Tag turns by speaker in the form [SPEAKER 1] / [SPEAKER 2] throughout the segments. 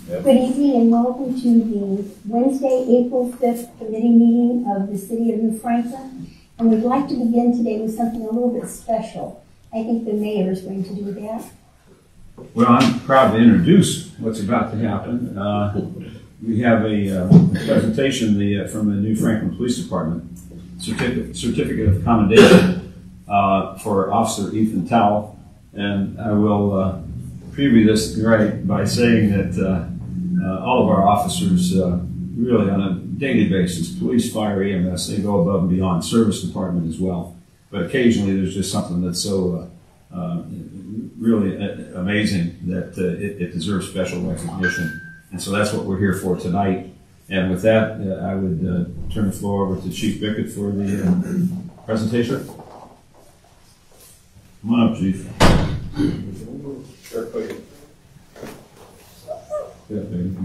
[SPEAKER 1] Good evening and welcome to the Wednesday, April 5th committee meeting of the City of New Franklin. And we'd like to begin today with something a little bit special. I think the mayor is going to do that.
[SPEAKER 2] Well, I'm proud to introduce what's about to happen. We have a presentation from the New Franklin Police Department, certificate of commendation for Officer Ethan Towle. And I will preview this by saying that all of our officers really on a daily basis, police, fire, EMS, they go above and beyond, service department as well. But occasionally there's just something that's so really amazing that it deserves special recognition. And so that's what we're here for tonight. And with that, I would turn the floor over to Chief Bickett for the presentation. Come on up, Chief. Yeah, baby.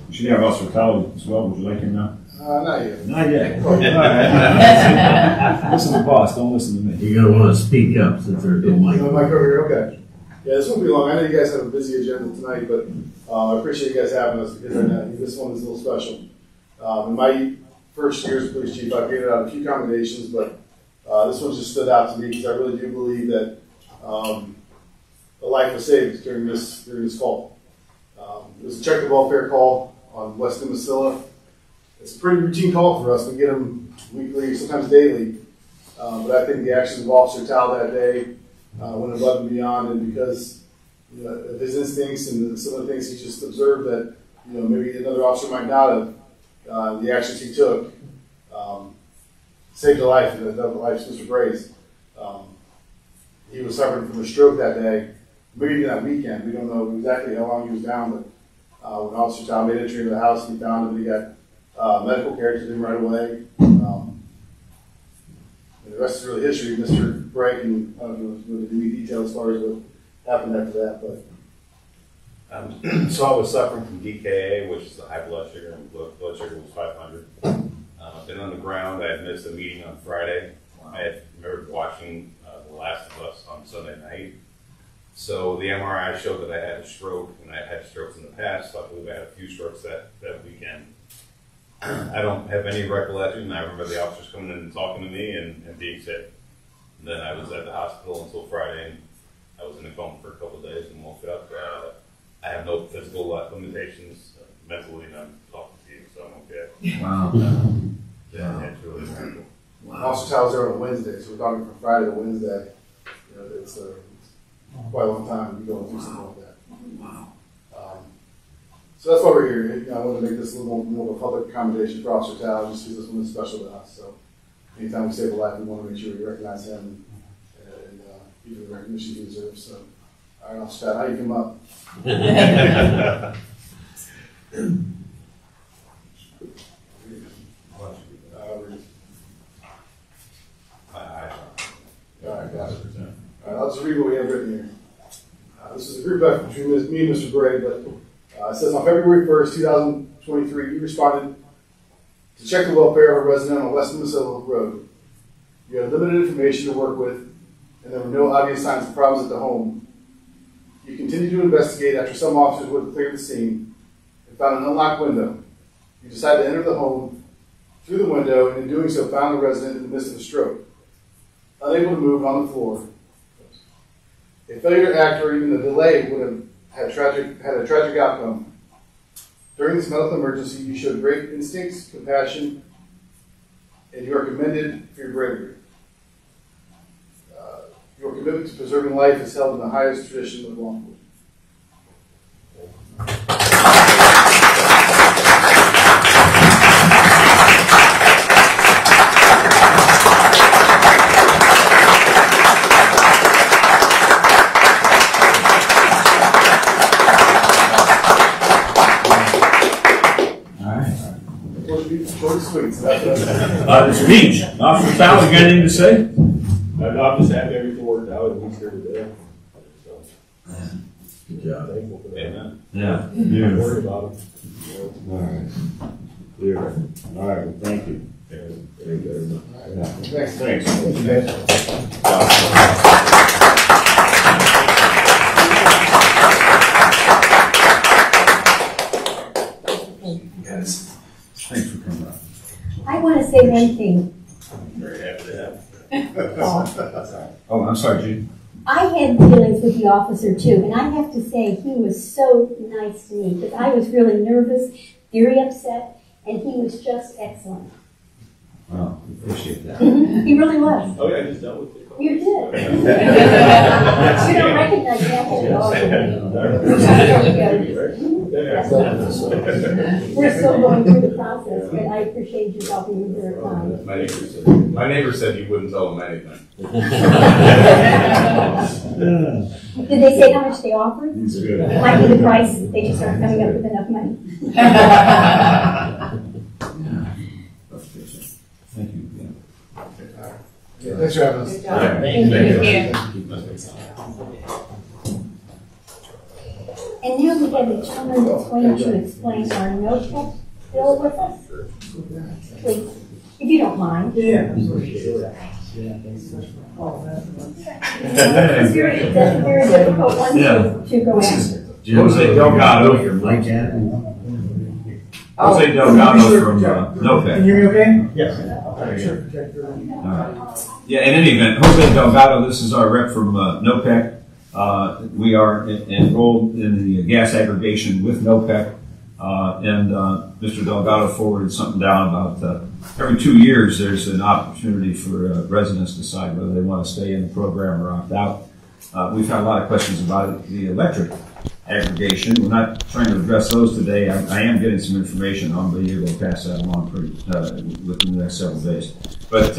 [SPEAKER 2] You should have Officer Towle as well. Would you like him now?
[SPEAKER 3] Not yet.
[SPEAKER 2] Not yet. All right. Listen to the boss. Don't listen to me.
[SPEAKER 4] You're going to want to speak up since there's no mic.
[SPEAKER 3] No mic over here. Okay. Yeah, this won't be long. I know you guys have a busy agenda tonight, but I appreciate you guys having us because this one is a little special. In my first year as police chief, I've given out a few commendations, but this one just stood out to me because I really do believe that a life was saved during this call. It was a check the welfare call on West Temecula. It's a pretty routine call for us. We get them weekly, sometimes daily. But I think the actions of Officer Towle that day went above and beyond, and because of his instincts and some of the things he just observed that maybe another officer might not have, the actions he took saved a life, and the life of Mr. Braze. He was suffering from a stroke that day, maybe that weekend. We don't know exactly how long he was down, but when Officer Towle made entry into the house, he found him and he got medical care to him right away. The rest is really history. Mr. Bragg can go into any detail as far as what happened after that. But
[SPEAKER 5] so I was suffering from DKA, which is the high blood sugar, and blood sugar was 500. Been on the ground. I had missed a meeting on Friday. I had remembered watching The Last of Us on Sunday night. So the MRI showed that I had a stroke, and I had had strokes in the past. So I believe I had a few strokes that weekend. I don't have any recollection. I remember the officers coming in and talking to me and being sick. And then I was at the hospital until Friday, and I was in a coma for a couple of days and woke up. I have no physical limitations mentally, and I'm talking to you, so I'm okay.
[SPEAKER 2] Wow.
[SPEAKER 5] Yeah, it's really wonderful.
[SPEAKER 3] wow. Officer Towle was there on a Wednesday, so we're talking from Friday to Wednesday. It's quite a long time to be going through something like that.
[SPEAKER 2] Wow.
[SPEAKER 3] So that's why we're here. I want to make this a little more of a public accommodation for Officer Towle, just because this one is special to us. So anytime we save a life, we want to make sure we recognize him and give him the recognition he deserves. So, all right, Officer Towle, how do you come up? All right, got it. All right, I'll just read what we have written here. This is a group effort between me and Mr. Bray, but it says on February 1st, 2023, you responded to check the welfare of a resident on West Temecula Road. You had limited information to work with, and there were no obvious signs of problems at the home. You continued to investigate after some officers would have cleared the scene and found an unlocked window. You decided to enter the home through the window, and in doing so, found the resident in the midst of a stroke, unable to move on the floor. A failure to act or even a delay would have had a tragic outcome. During this medical emergency, you showed great instincts, compassion, and you are commended for your bravery. Your commitment to preserving life is held in the highest tradition of law enforcement. sweet. So that's
[SPEAKER 2] Speech. Officer Fowler, you got anything to say?
[SPEAKER 6] I'm just happy everything worked out and he's here today. So,
[SPEAKER 4] Good job.
[SPEAKER 6] thankful for that.
[SPEAKER 5] Amen.
[SPEAKER 2] Yeah.
[SPEAKER 6] Don't worry about him.
[SPEAKER 7] All right. Clear. All right, well, thank you.
[SPEAKER 6] Thank you very much.
[SPEAKER 3] Thanks.
[SPEAKER 7] Thanks.
[SPEAKER 2] Yes. Thanks for coming up.
[SPEAKER 1] I want to say one thing.
[SPEAKER 6] Very happy to have
[SPEAKER 2] Oh, I'm sorry, Gene.
[SPEAKER 1] I had dealings with the officer too, and I have to say he was so nice to me because I was really nervous, very upset, and he was just excellent.
[SPEAKER 2] Wow, appreciate that.
[SPEAKER 1] He really was.
[SPEAKER 6] Oh, yeah, I just dealt with it.
[SPEAKER 1] You did. You don't recognize that at all. We're still going through the process, but I appreciate you helping me verify.
[SPEAKER 5] My neighbor said you wouldn't tell him anything.
[SPEAKER 1] Did they say how much they offered?
[SPEAKER 7] It's good.
[SPEAKER 1] Might be the price. They just aren't coming up with enough money.
[SPEAKER 2] Thank you. Yeah.
[SPEAKER 3] Thanks for having us.
[SPEAKER 1] And now we have a gentleman that's going to explain our no-tech bill with us. Please, if you don't mind.
[SPEAKER 8] Yeah.
[SPEAKER 1] It's a very difficult one to go after.
[SPEAKER 2] Jose Delgado.
[SPEAKER 4] Your mic at?
[SPEAKER 2] Jose Delgado from
[SPEAKER 8] Can
[SPEAKER 2] NOPEC.
[SPEAKER 8] you hear me okay?
[SPEAKER 6] Yes.
[SPEAKER 8] Sure.
[SPEAKER 2] All right. Yeah, in any event, Jose Delgado, this is our rep from NOPEC. We are enrolled in the gas aggregation with NOPEC, and Mr. Delgado forwarded something down about every 2 years there's an opportunity for residents to decide whether they want to stay in the program or opt out. We've had a lot of questions about the electric aggregation. We're not trying to address those today. I am getting some information. I'll be able to pass that along within the next several days. But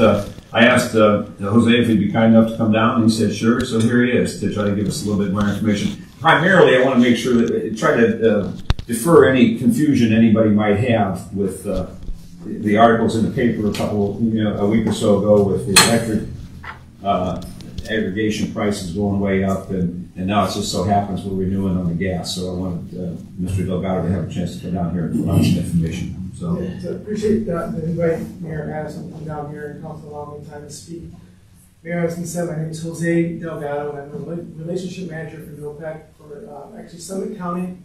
[SPEAKER 2] I asked Jose if he'd be kind enough to come down, and he said sure. So here he is to try to give us a little bit more information. Primarily, I want to make sure that try to defer any confusion anybody might have with the articles in the paper a week or so ago with the electric aggregation prices going way up, and now it just so happens we're renewing on the gas. So I wanted Mr. Delgado to have a chance to come down here and provide some information. So
[SPEAKER 8] So appreciate the invite, Mayor Madison, to come down here and council allowing me time to speak. Mayor Madison said, my name is Jose Delgado, and I'm the relationship manager for NOPEC for actually Summit County,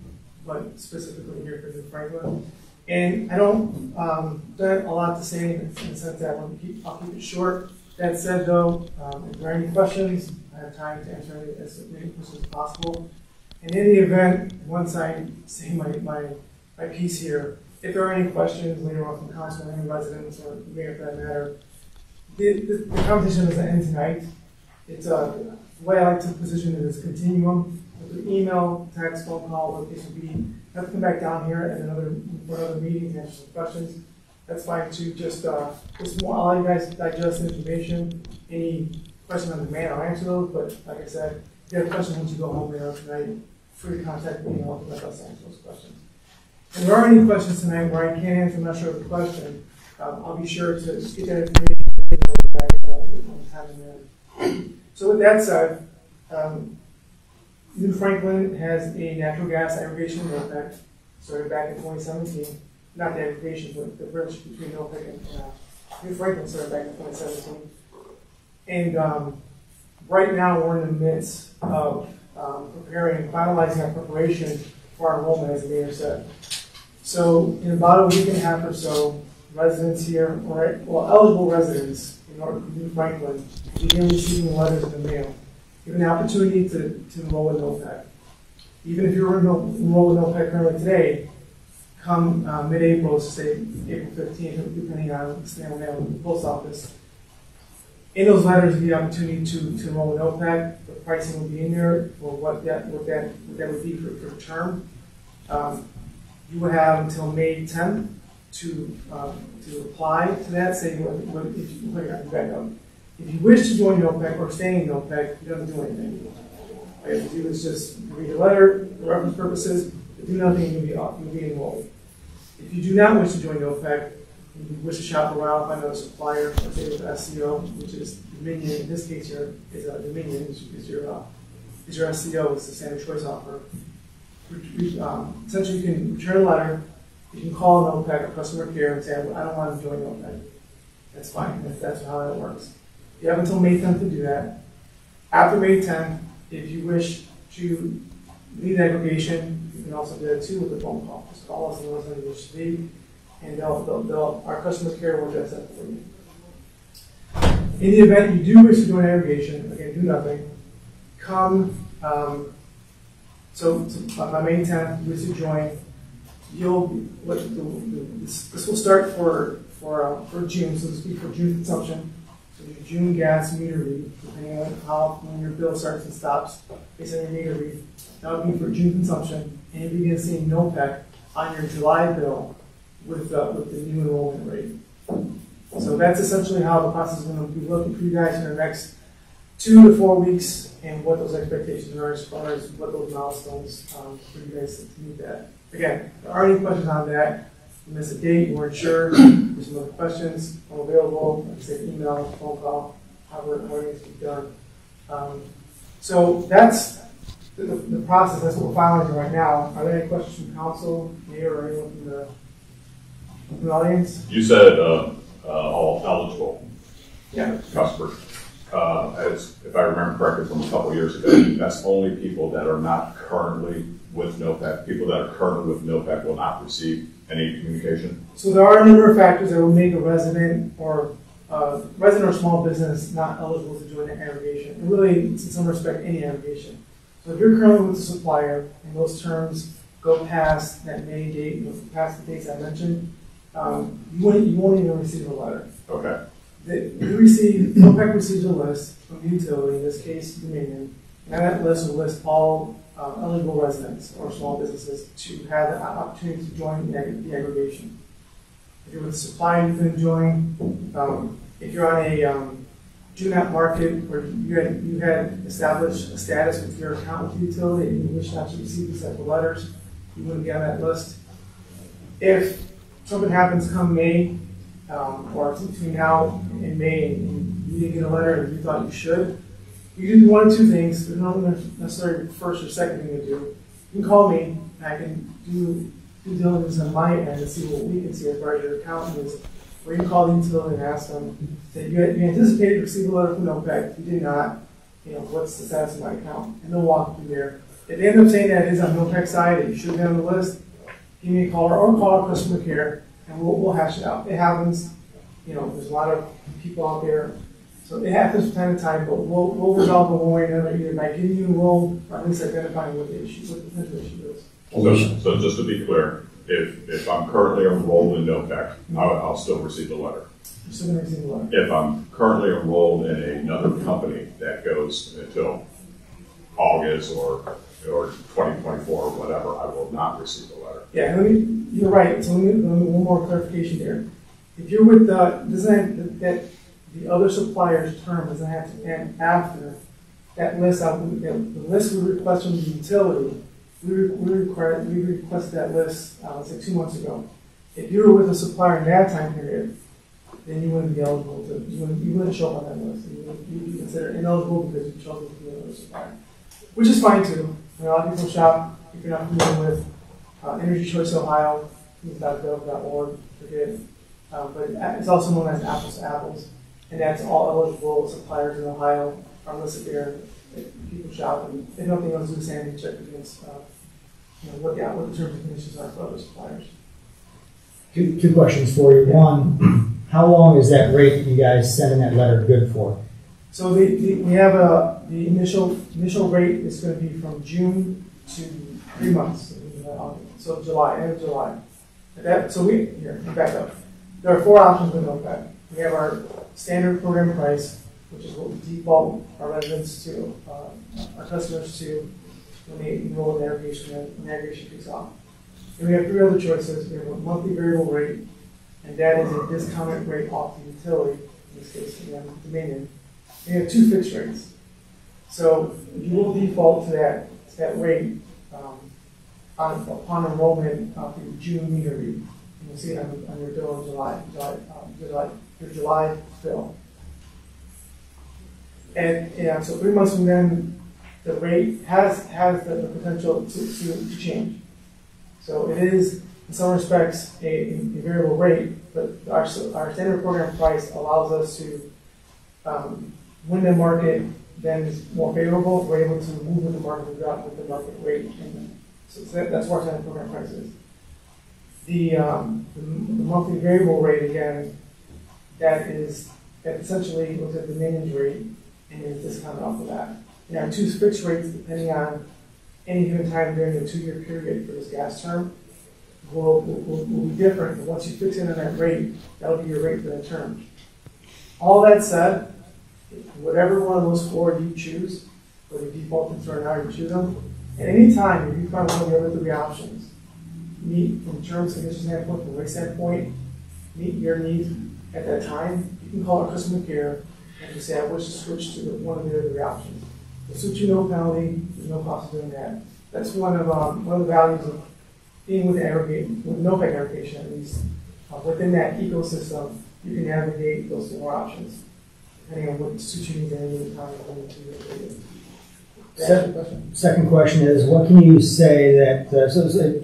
[SPEAKER 8] but specifically here for New Franklin. And I don't have a lot to say in the sense that I'll keep it short. That said, though, if there are any questions, I have time to answer as many questions as possible. And in the event, once I say my piece here, if there are any questions later on from council, any residents, or mayor for that matter, the conversation doesn't end tonight. It's the way I like to position it is a continuum. With the email, text, phone call, what case would be, have to come back down here and another meeting to answer some questions. That's fine too. Just more, I'll let you guys digest the information. Any question on demand, I'll answer those. But like I said, if you have a question once you go home later tonight, free to contact me and I'll let us answer those questions. If there are any questions tonight where I can't answer, I'm not sure of the question, I'll be sure to get that information back time and then. So with that said, New Franklin has a natural gas aggregation NOPEC started back in 2017. Not the aggregation, but the bridge between NOPEC and New Franklin started back in 2017. And right now we're in the midst of preparing and finalizing our preparation for our enrollment, as the mayor said. So in about a week and a half or so, residents here, eligible residents in New Franklin, begin receiving letters in the mail, given the opportunity to enroll in NOPEC. Even if you're enrolled in NOPEC currently today, come mid-April, say April 15th, depending on the snail mail in the post office. In those letters, you get the opportunity to enroll in OPEC. The pricing will be in there for what that would be for the term. You would have until May 10th to apply to that. Say if you wish to join OPEC or stay in OPEC, you don't do anything. All you have to do is just read the letter for reference purposes. Do nothing, you'll be enrolled. If you do not wish to join OPEC, If you wish to shop around, find another supplier, let's say with SCO, which is Dominion, in this case here, Dominion is your SCO, it's the standard choice offer. Essentially, you can return a letter, you can call NOPEC or customer care and say, I don't want to join NOPEC. That's fine, that's how that works. You have until May 10th to do that. After May 10th, if you wish to leave the aggregation, you can also do that too with a phone call. Just call us and let us know you wish to leave, and our customer care will address that for you. In the event you do wish to join aggregation, again, do nothing. Come, so by May 10th, you wish to join. This will start for June, so to speak, for June consumption. So your June gas meter read, depending on when your bill starts and stops, based on your meter read, that would be for June consumption, and you begin seeing NOPEC on your July bill with the new enrollment rate. So that's essentially how the process is going to be looking for you guys in the next 2 to 4 weeks, and what those expectations are as far as what those milestones for you guys to meet that. Again, if there are any questions on that, you missed a date, you weren't sure, there's some other questions, I'm available, like I said, email, phone call, however it needs to be done. So that's the process, that's what we're finalizing right now. Are there any questions from council, mayor, or anyone from the audience?
[SPEAKER 7] You said all eligible
[SPEAKER 8] Yeah.
[SPEAKER 7] customers. As if I remember correctly from a couple years ago, that's only people that are not currently with NOPEC. People that are currently with NOPEC will not receive any communication.
[SPEAKER 8] So there are a number of factors that will make a resident or small business not eligible to join an aggregation. And really, in some respect, any aggregation. So if you're currently with a supplier and those terms go past that May date, past the dates I mentioned, you won't even receive a letter.
[SPEAKER 7] Okay.
[SPEAKER 8] NOPEC receives a list from the utility, in this case Dominion, and that list will list all eligible residents or small businesses to have the opportunity to join the aggregation. If you're with a supplier, you can join. If you're on a do not market, or you had established a status with your account with the utility and you wish not to receive these type of letters, you wouldn't be on that list. If something happens come May, or between now and May, and you didn't get a letter and you thought you should, you can do one of two things. There's not necessarily first or second thing to do. You can call me, and I can do due diligence on my end and see what we can see as far as your account is. Or you can call the utility and ask them that you anticipated to receive a letter from NOPEC. You did not. What's the status of my account? And they'll walk you there. If they end up saying that it is on NOPEC side that you should be on the list, give me a call or call our customer care, and we'll hash it out. It happens. There's a lot of people out there. So it happens from time to time, but we'll resolve it one way or another, either by getting you enrolled or at least identifying what the potential issue is.
[SPEAKER 7] So just to be clear, if I'm currently enrolled in NOPEC, I'll still receive the letter.
[SPEAKER 8] You're still going to receive the letter.
[SPEAKER 7] If I'm currently enrolled in another company that goes until August or 2024 or whatever, I will not receive the letter.
[SPEAKER 8] Yeah, you're right. So let me one more clarification there. If you're with the other supplier's term doesn't have to end after that list. The list we request from the utility, we requested that list, let's say 2 months ago. If you were with a supplier in that time period, then you wouldn't be eligible to. You wouldn't show up on that list. You'd be considered ineligible because you chose to be another supplier, which is fine too. A lot of people shop. If you're not familiar with Energy Choice Ohio, .gov.org, forget it. But it's also known as Apples to Apples, and that's all eligible suppliers in Ohio are listed there. People shop, and if nothing else, do the same and check against what the terms and conditions are for other suppliers.
[SPEAKER 9] Two questions for you. One, how long is that rate that you guys sent in that letter good for? So
[SPEAKER 8] we have the initial rate is going to be from June to 3 months. So July, end of July. Back up. There are 4 options with NOPEC. We have our standard program price, which is what we default our residents to, our customers to when they enroll in aggregation and when aggregation kicks off. And we have 3 other choices. We have a monthly variable rate, and that is a discounted rate off the utility, in this case, Dominion. And we have 2 fixed rates. So you will default to that rate upon enrollment of the June meter read. And you'll see it on your bill in your July bill. And yeah, so 3 months from then, the rate has the potential to change. So it is, in some respects, a variable rate, but our standard program price allows us to, when the market then is more favorable, we're able to move with the market without with the market rate. And so that's what our standard program price is. The monthly variable rate, again, that essentially looks at the Dominion's rate and is discounted off of that. You have two fixed rates depending on any given time during the 2-year period for this gas term will be different. But once you fix in on that rate, that'll be your rate for the term. All that said, whatever one of those four you choose, whether you default into or not, you choose them. At any time, if you find one of the other three options, meet from terms, conditions standpoint, from rate standpoint, meet your needs at that time, you can call our customer care and just say, I wish to switch to one of the other three options. We'll switch you no penalty, there's no cost of doing that. That's one of the values of being with NOPEC aggregation, at least. Within that ecosystem, you can navigate those four options, depending on what suits you need at any time.
[SPEAKER 9] Second question is, what can you say that,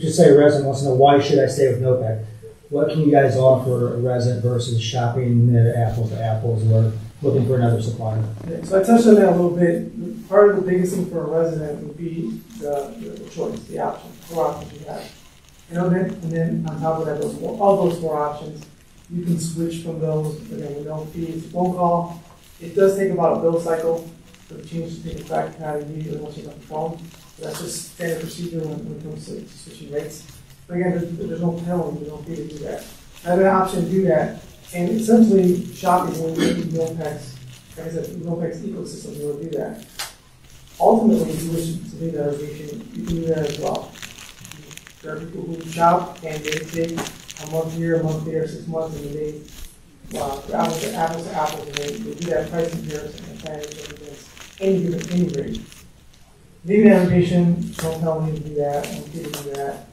[SPEAKER 9] just say a resident wants to know, why should I stay with NOPEC? What can you guys offer a resident versus shopping apples to apples or looking for another supplier?
[SPEAKER 8] Yeah, so I touched on that a little bit. Part of the biggest thing for a resident would be the choice, the option, 4 options you have. And then on top of that, all those 4 options, you can switch from those, again, with no fees, phone call. It does take about a bill cycle for the change to take effect kind of immediately once you're on the phone. So that's just standard procedure when it comes to switching rates. But again, there's no penalty, there's no fee to do that. I have an option to do that, and essentially shopping when you use NOPEC's, like I said, NOPEC's ecosystem, you will do that. Ultimately, if you wish to leave that aggregation, you can do that as well. There are people who shop and they take a month here, a month there, 6 months, and they apples to apples, and they do that price comparison and find any rate. Leaving aggregation, no penalty to do that, no fee to do that.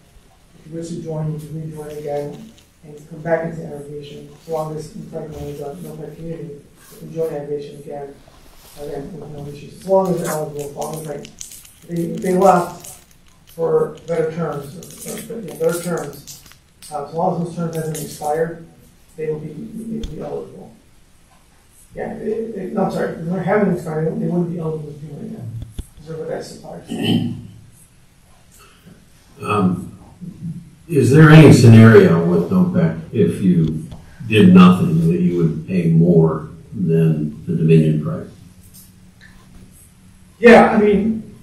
[SPEAKER 8] If you wish to join, you can rejoin again and come back into aggregation. So long as in Franklin is a NOPEC community, you can join aggregation again with no issues. As long as they're eligible, as long as they left for better terms, as long as those terms haven't expired, they will be eligible. Yeah, I'm sorry, if they haven't expired, they wouldn't be eligible to do it again. Those are what that suppliers.
[SPEAKER 4] Is there any scenario with NOPEC if you did nothing that you would pay more than the Dominion price?
[SPEAKER 8] Yeah, I mean,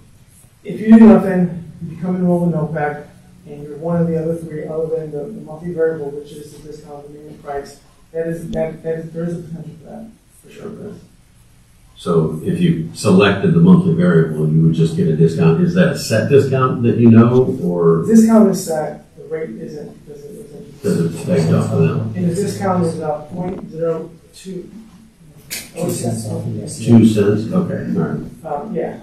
[SPEAKER 8] if you do nothing, you become enrolled in NOPEC, and you're one of the other three, other than the monthly variable, which is the discounted Dominion price. There is a potential for that, for sure.
[SPEAKER 4] So if you selected the monthly variable, you would just get a discount. Is that a set discount that you know, or
[SPEAKER 8] the discount is set? The rate isn't because
[SPEAKER 4] it's based off of them?
[SPEAKER 8] And the discount is 0.02.
[SPEAKER 9] 2 cents off of this.
[SPEAKER 4] 2 cents. Okay. All right.
[SPEAKER 8] Yeah.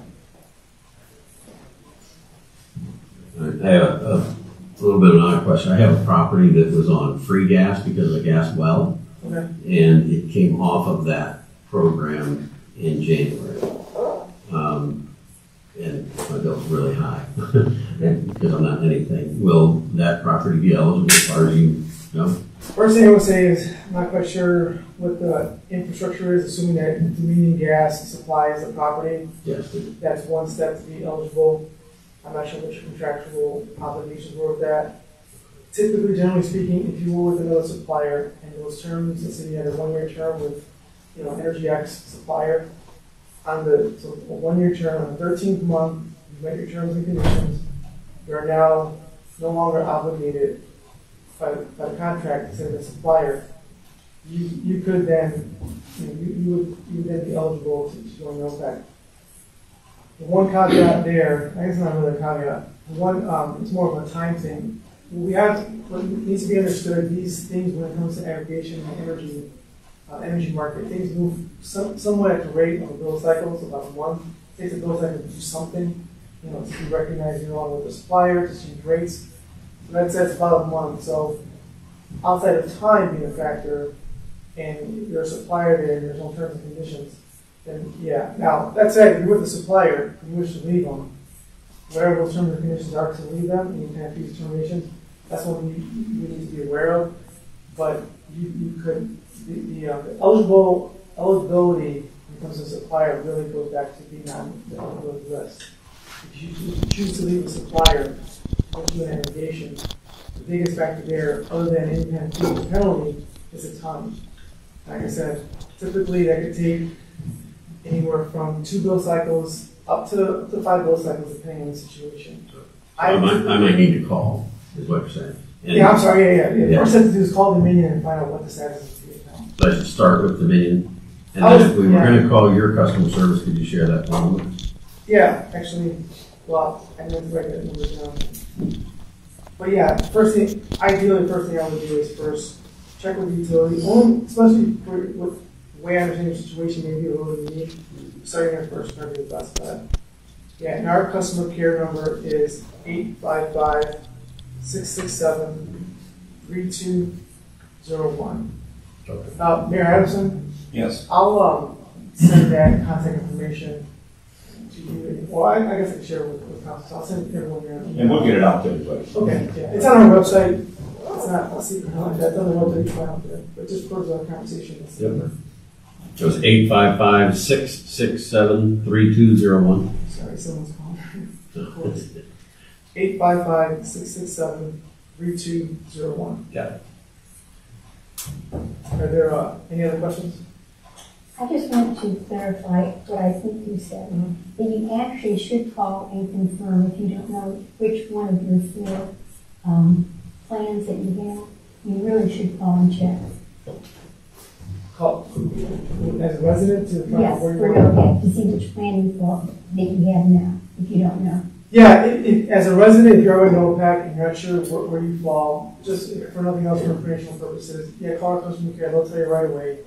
[SPEAKER 4] All right. I have a little bit of another question. I have a property that was on free gas because of a gas well,
[SPEAKER 8] Okay.
[SPEAKER 4] and it came off of that program in January. And my bill's really high because I'm not anything. Will that property be eligible as far as you know?
[SPEAKER 8] First thing I would say is I'm not quite sure what the infrastructure is, assuming that Dominion Gas supplies the property.
[SPEAKER 4] Yes.
[SPEAKER 8] That's one step to be eligible. I'm not sure what your contractual obligations were with that. Typically, generally speaking, if you were with another supplier and those terms, let's say you had a 1-year term with, Energy X supplier, so a 1-year term, on the 13th month, you met your terms and conditions, you are now no longer obligated by the contract to say the supplier. You could then, you would then be eligible to join NOPEC. The one caveat there, I guess it's not really a caveat. It's more of a time thing. What needs to be understood, these things when it comes to aggregation and energy market, things move somewhat at the rate of a bill cycle, so about a month. It takes a bill cycle to do something, to be recognized along with the supplier, to change rates. So that's about a month. So outside of time being a factor, and you're a supplier there, and there's no terms and conditions, then yeah. Now, that said, if you're with a supplier, and you wish to leave them, whatever those terms and conditions are to leave them, and you can have these terminations, that's what you need to be aware of. But you could, the eligibility when it comes to supplier really goes back to being on the eligibility list. If you choose to leave a supplier into an aggregation, the biggest factor there, other than independent fee and penalty, is a ton. Like I said, typically that could take anywhere from 2 bill cycles up to 5 bill cycles, depending on the situation.
[SPEAKER 4] I might need to call, is what you're saying. And
[SPEAKER 8] Yeah, I'm sorry, yeah. First thing to do is call Dominion and find out what the status is of the account.
[SPEAKER 4] let's just start with Dominion. And then if we were gonna call your customer service, could you share that phone with us?
[SPEAKER 8] Yeah, actually, well, I didn't write that number down. But yeah, first thing I would do is first check with the utility, especially with the way I understand your situation may be a little unique. Starting there first, probably the best bet. Yeah, and our customer care number is 855-667-3201.
[SPEAKER 4] Okay.
[SPEAKER 8] Mayor Addison,
[SPEAKER 2] Yes.
[SPEAKER 8] I'll send that contact information to you. Well, I guess I can share it with council. So I'll send everyone your
[SPEAKER 2] And we'll get it out to everybody.
[SPEAKER 8] Okay, yeah. It's on our website. It's not a secret like that. It's on the website. You can find out there. But just for the conversation.
[SPEAKER 4] Yep. So it's 855-667-3201.
[SPEAKER 8] Sorry, someone's calling. 855-667-3201.
[SPEAKER 4] Got it.
[SPEAKER 8] Are there any other questions?
[SPEAKER 1] I just want to clarify what I think you said. That you actually should call and confirm if you don't know which one of your 4 plans that you have. You really should call and check.
[SPEAKER 8] Call as a resident to find
[SPEAKER 1] Yes,
[SPEAKER 8] out where
[SPEAKER 1] for
[SPEAKER 8] you are.
[SPEAKER 1] NOPEC, to see which plan you thought that you have now, if you don't know.
[SPEAKER 8] Yeah, as a resident, if you're already NOPEC and you're not sure where you fall, just for nothing else, for informational purposes, yeah, call our customer care. They'll tell you right away.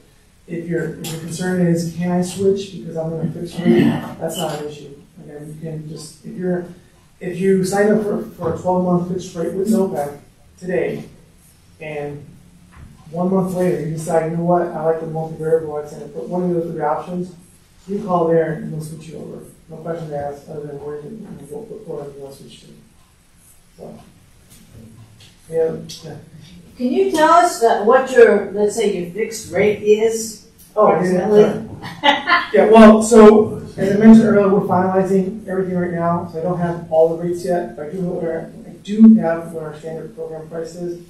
[SPEAKER 8] If your concern is, can I switch because I'm in a fixed rate? That's not an issue. Again, you can just if you sign up for a 12-month fixed rate with NOPEC today, and 1 month later you decide, you know what, I like the multi-variable, I'd say put one of the 3 options. You call there and they'll switch you over. No question to ask other than where you want to switch to. So, yeah.
[SPEAKER 10] Can you tell us what your, let's say, your fixed rate is?
[SPEAKER 8] Oh,
[SPEAKER 10] approximately?
[SPEAKER 8] Yeah, well, so as I mentioned earlier, we're finalizing everything right now, so I don't have all the rates yet. But I do have what our standard program price is.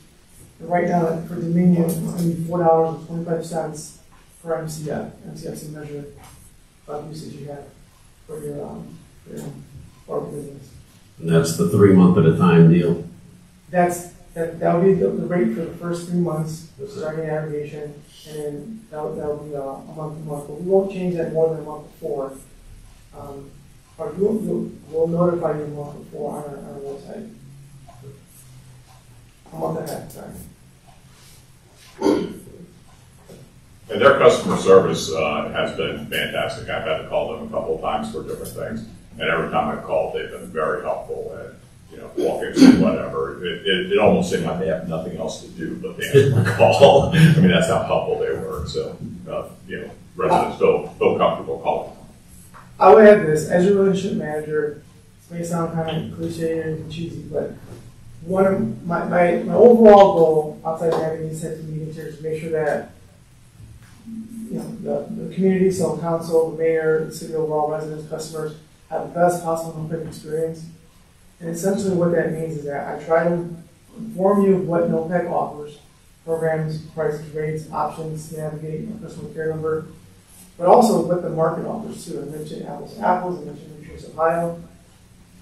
[SPEAKER 8] And right now, for Dominion, it's going to be $4.25 per MCF. MCF is a measure of usage you have for your business.
[SPEAKER 4] And that's the 3-month at a time deal.
[SPEAKER 8] That'll be the rate for the first 3 months, starting aggregation, and then that'll be a month to month. But we won't change that more than a month before. Or we'll notify you a month before on our website. A month ahead, sorry.
[SPEAKER 7] And their customer service has been fantastic. I've had to call them a couple of times for different things, and every time I've called, they've been very helpful and walking through whatever. It almost seemed like they have nothing else to do but they answer the call. I mean, that's how helpful they were. So, residents feel comfortable calling.
[SPEAKER 8] I would add this as your relationship manager. This may sound kind of cliche and cheesy, but one of my overall goal outside of having these types of meetings here is to make sure that the community, so council, the mayor, the city overall, residents, customers have the best possible NOPEC experience. And essentially what that means is that I try to inform you of what NOPEC offers, programs, prices, rates, options to navigate a customer care number, but also what the market offers too. I mentioned Apples to Apples, I mentioned Nutrition Ohio.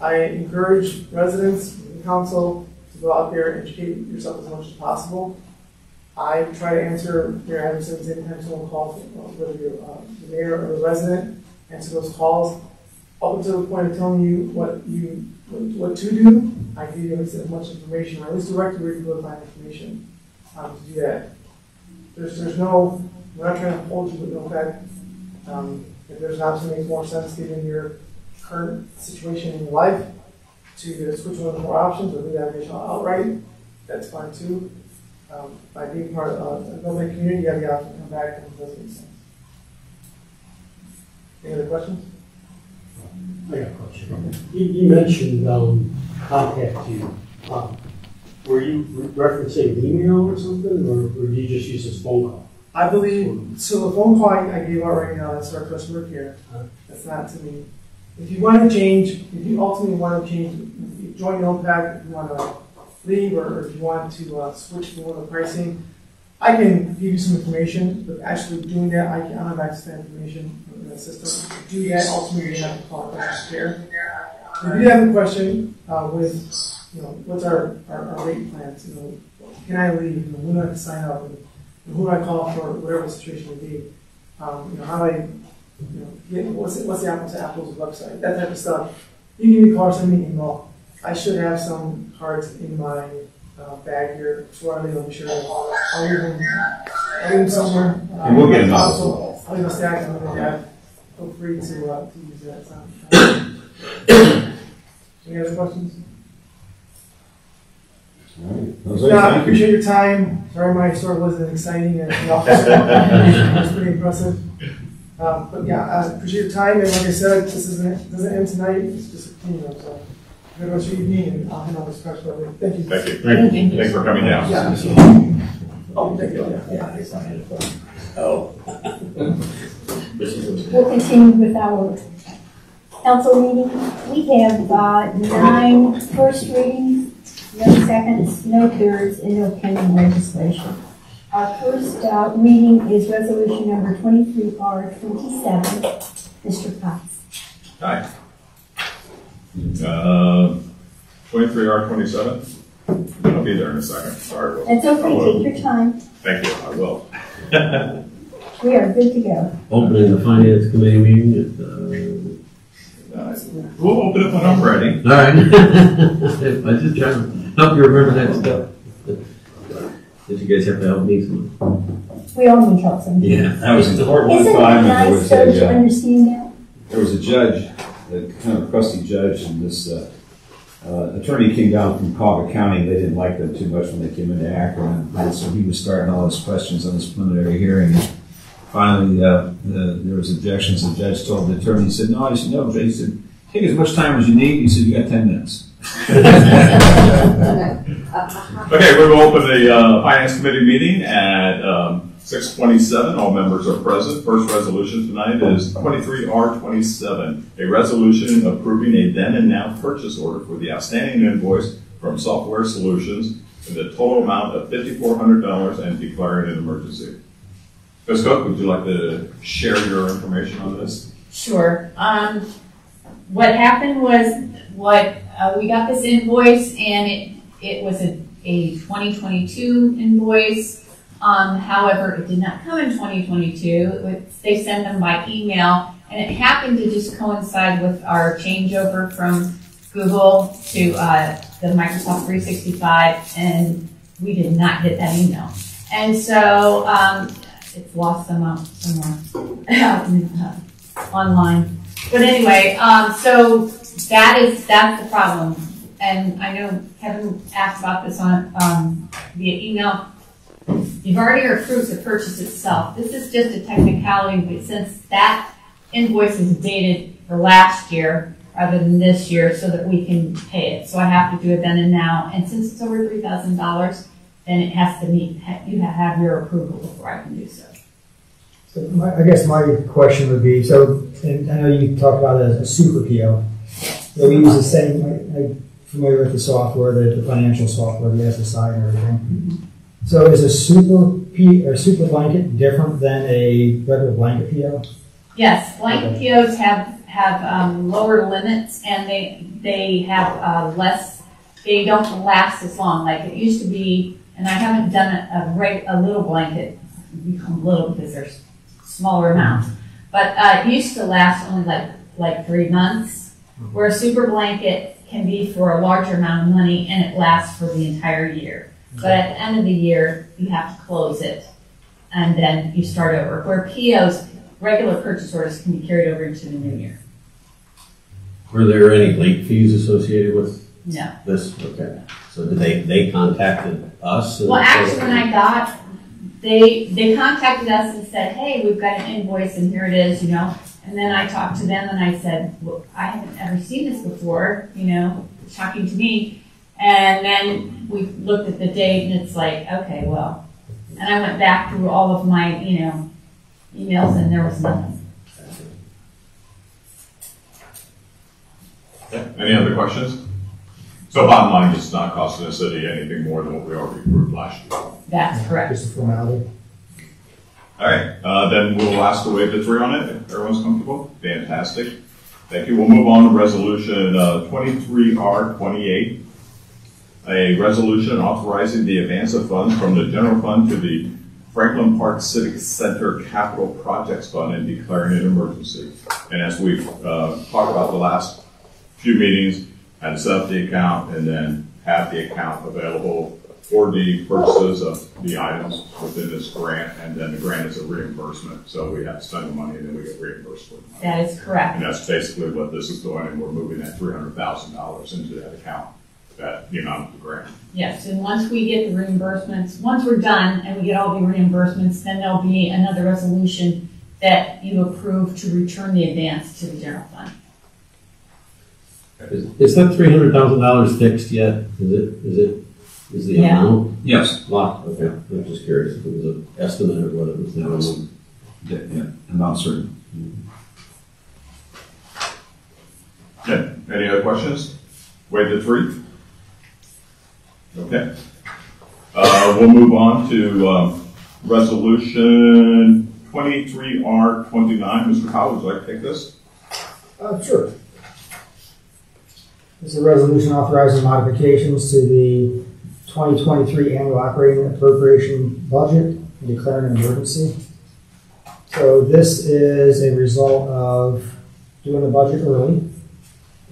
[SPEAKER 8] I encourage residents and council to go out there and educate yourself as much as possible. I try to answer your adversaries anytime someone calls, whether you're the mayor or the resident, answer those calls up until the point of telling you what to do. I give you at least as much information, or at least direct you where you can go find information to do that. We're not trying to hold you with NOPEC. If there's an option that makes more sense given your current situation in your life to either switch one of the 4 options or leave that additional outright, that's fine too. by being part of a building community, you have the option to come back and it doesn't make sense. Any other questions?
[SPEAKER 11] I got a question. You mentioned contact you. Were you referencing email or something, or did you just use this phone call?
[SPEAKER 8] I believe, so the phone call I gave out right now, that's our customer care. That's not to me. If you want to change, if you ultimately want to change, if you join OPEC, if you want to leave, or if you want to switch to one of the pricing, I can give you some information, but actually doing that, I don't have access to that information in the system. To do that, ultimately, you have to call customer care. If you have a question with, what's our rate plans? Can I leave? Who do I have to sign up? And who do I call for whatever the situation may be? How do I, what's the Apples to Apples website? That type of stuff. You can give me a call or send me an email. I should have some cards in my bag here before I leave. I'm sure I'll leave them somewhere.
[SPEAKER 2] And we'll get them out.
[SPEAKER 8] I'll leave a stack of them like that. Feel free to use that. Any other questions? I appreciate your time. Sorry my story wasn't exciting at the office. It was pretty impressive. But yeah, I appreciate your time. And like I said, this doesn't end tonight. It's just a continuum. So have a good rest of your evening, and I'll hand on this question over. Thank you.
[SPEAKER 7] Thank you. Thanks for coming down.
[SPEAKER 8] Yeah. Oh, thank you.
[SPEAKER 1] We'll continue with our council meeting. We have 9 first readings, no seconds, no thirds, and no pending legislation. Our first reading is resolution number 23R27. Mr. Cox.
[SPEAKER 7] Hi. 23R27. I'll be there in a second. Sorry.
[SPEAKER 1] That's okay. Take your time.
[SPEAKER 7] Thank you. I will.
[SPEAKER 1] We are good to go.
[SPEAKER 4] Opening the finance committee meeting.
[SPEAKER 7] We'll open it when I'm ready.
[SPEAKER 4] All right. I just trying to help you remember that stuff. Did you guys have to help me some?
[SPEAKER 1] We all need help sometimes.
[SPEAKER 4] Yeah,
[SPEAKER 2] that was important. One
[SPEAKER 1] Isn't
[SPEAKER 2] time
[SPEAKER 1] it nice though to understand that?
[SPEAKER 2] there was a judge, a kind of crusty judge, and this attorney came down from Cauga County. They didn't like them too much when they came into Akron, and so he was starting all his questions on this preliminary hearing. And finally, there was objections. The judge told the attorney, he said, no. He said, no. He said, take as much time as you need. He said, you got 10 minutes.
[SPEAKER 7] Okay, we're going to open the Finance Committee meeting at 6:27. All members are present. First resolution tonight is 23R27, a resolution approving a then and now purchase order for the outstanding invoice from Software Solutions in the total amount of $5,400 and declaring an emergency. Ms. Cook, would you like to share your information on this?
[SPEAKER 12] Sure. What happened was we got this invoice, and it was a 2022 invoice. However, it did not come in 2022. They send them by email, and it happened to just coincide with our changeover from Google to the Microsoft 365, and we did not get that email. And so it's lost somewhere online. But anyway, so that's the problem. And I know Kevin asked about this on via email. You've already approved the purchase itself. This is just a technicality, but since that invoice is dated for last year rather than this year, so that we can pay it. So I have to do it then and now. And since it's over $3,000, then it has to meet. You have your approval before I can do so.
[SPEAKER 9] So I guess my question would be, and I know you talked about a super PO. So we use the same, I'm familiar with the software, the financial software, the SSI and everything. Mm-hmm. So is a super blanket different than a regular blanket PO?
[SPEAKER 12] Yes, blanket POs have lower limits, and they have less. They don't last as long. Like it used to be, and I haven't done a little blanket. Become little because there's smaller amounts, but it used to last only like 3 months. Where a super blanket can be for a larger amount of money, and it lasts for the entire year. But at the end of the year, you have to close it, and then you start over. Where POs, regular purchase orders, can be carried over into the new year.
[SPEAKER 4] Were there any late fees associated with
[SPEAKER 12] No.
[SPEAKER 4] this? Okay. So did they contacted us?
[SPEAKER 12] Well, actually, when I got, they contacted us and said, hey, we've got an invoice and here it is, you know. And then I talked to them and I said, well, I haven't ever seen this before, you know, it's shocking to me. And then we looked at the date and it's like, okay, well. And I went back through all of my, you know, emails and there was nothing.
[SPEAKER 7] Okay. Any other questions? So bottom line, it's not costing the city anything more than what we already approved last year.
[SPEAKER 12] That's correct.
[SPEAKER 9] Just a formality.
[SPEAKER 7] All right, then we'll ask to waive the 3 on it if everyone's comfortable. Fantastic. Thank you. We'll move on to resolution 23R28, a resolution authorizing the advance of funds from the general fund to the Franklin Park Civic Center Capital Projects Fund and declaring an emergency. And as we've talked about the last few meetings, had to set up the account and then have the account available for the purchases of the items within this grant, and then the grant is a reimbursement. So we have to spend the money and then we get reimbursed for it.
[SPEAKER 12] That is correct.
[SPEAKER 7] And that's basically what this is doing, and we're moving that $300,000 into that account, that the amount of the grant.
[SPEAKER 12] Yes, and once we get the reimbursements, once we're done and we get all the reimbursements, then there'll be another resolution that you approve to return the advance to the general fund.
[SPEAKER 4] Is that $300,000 fixed yet? Is the amount?
[SPEAKER 2] Yes.
[SPEAKER 4] Locked? Okay. I'm just curious if it was an estimate or what it was.
[SPEAKER 2] Yeah, amount certain.
[SPEAKER 7] Okay. Any other questions? Waive the 3? Okay. We'll move on to resolution 23R29. Mr. Howell, would you like to take this?
[SPEAKER 9] Sure. This is a resolution authorizing modifications to the 2023 annual operating appropriation budget and declaring an emergency. So this is a result of doing the budget early,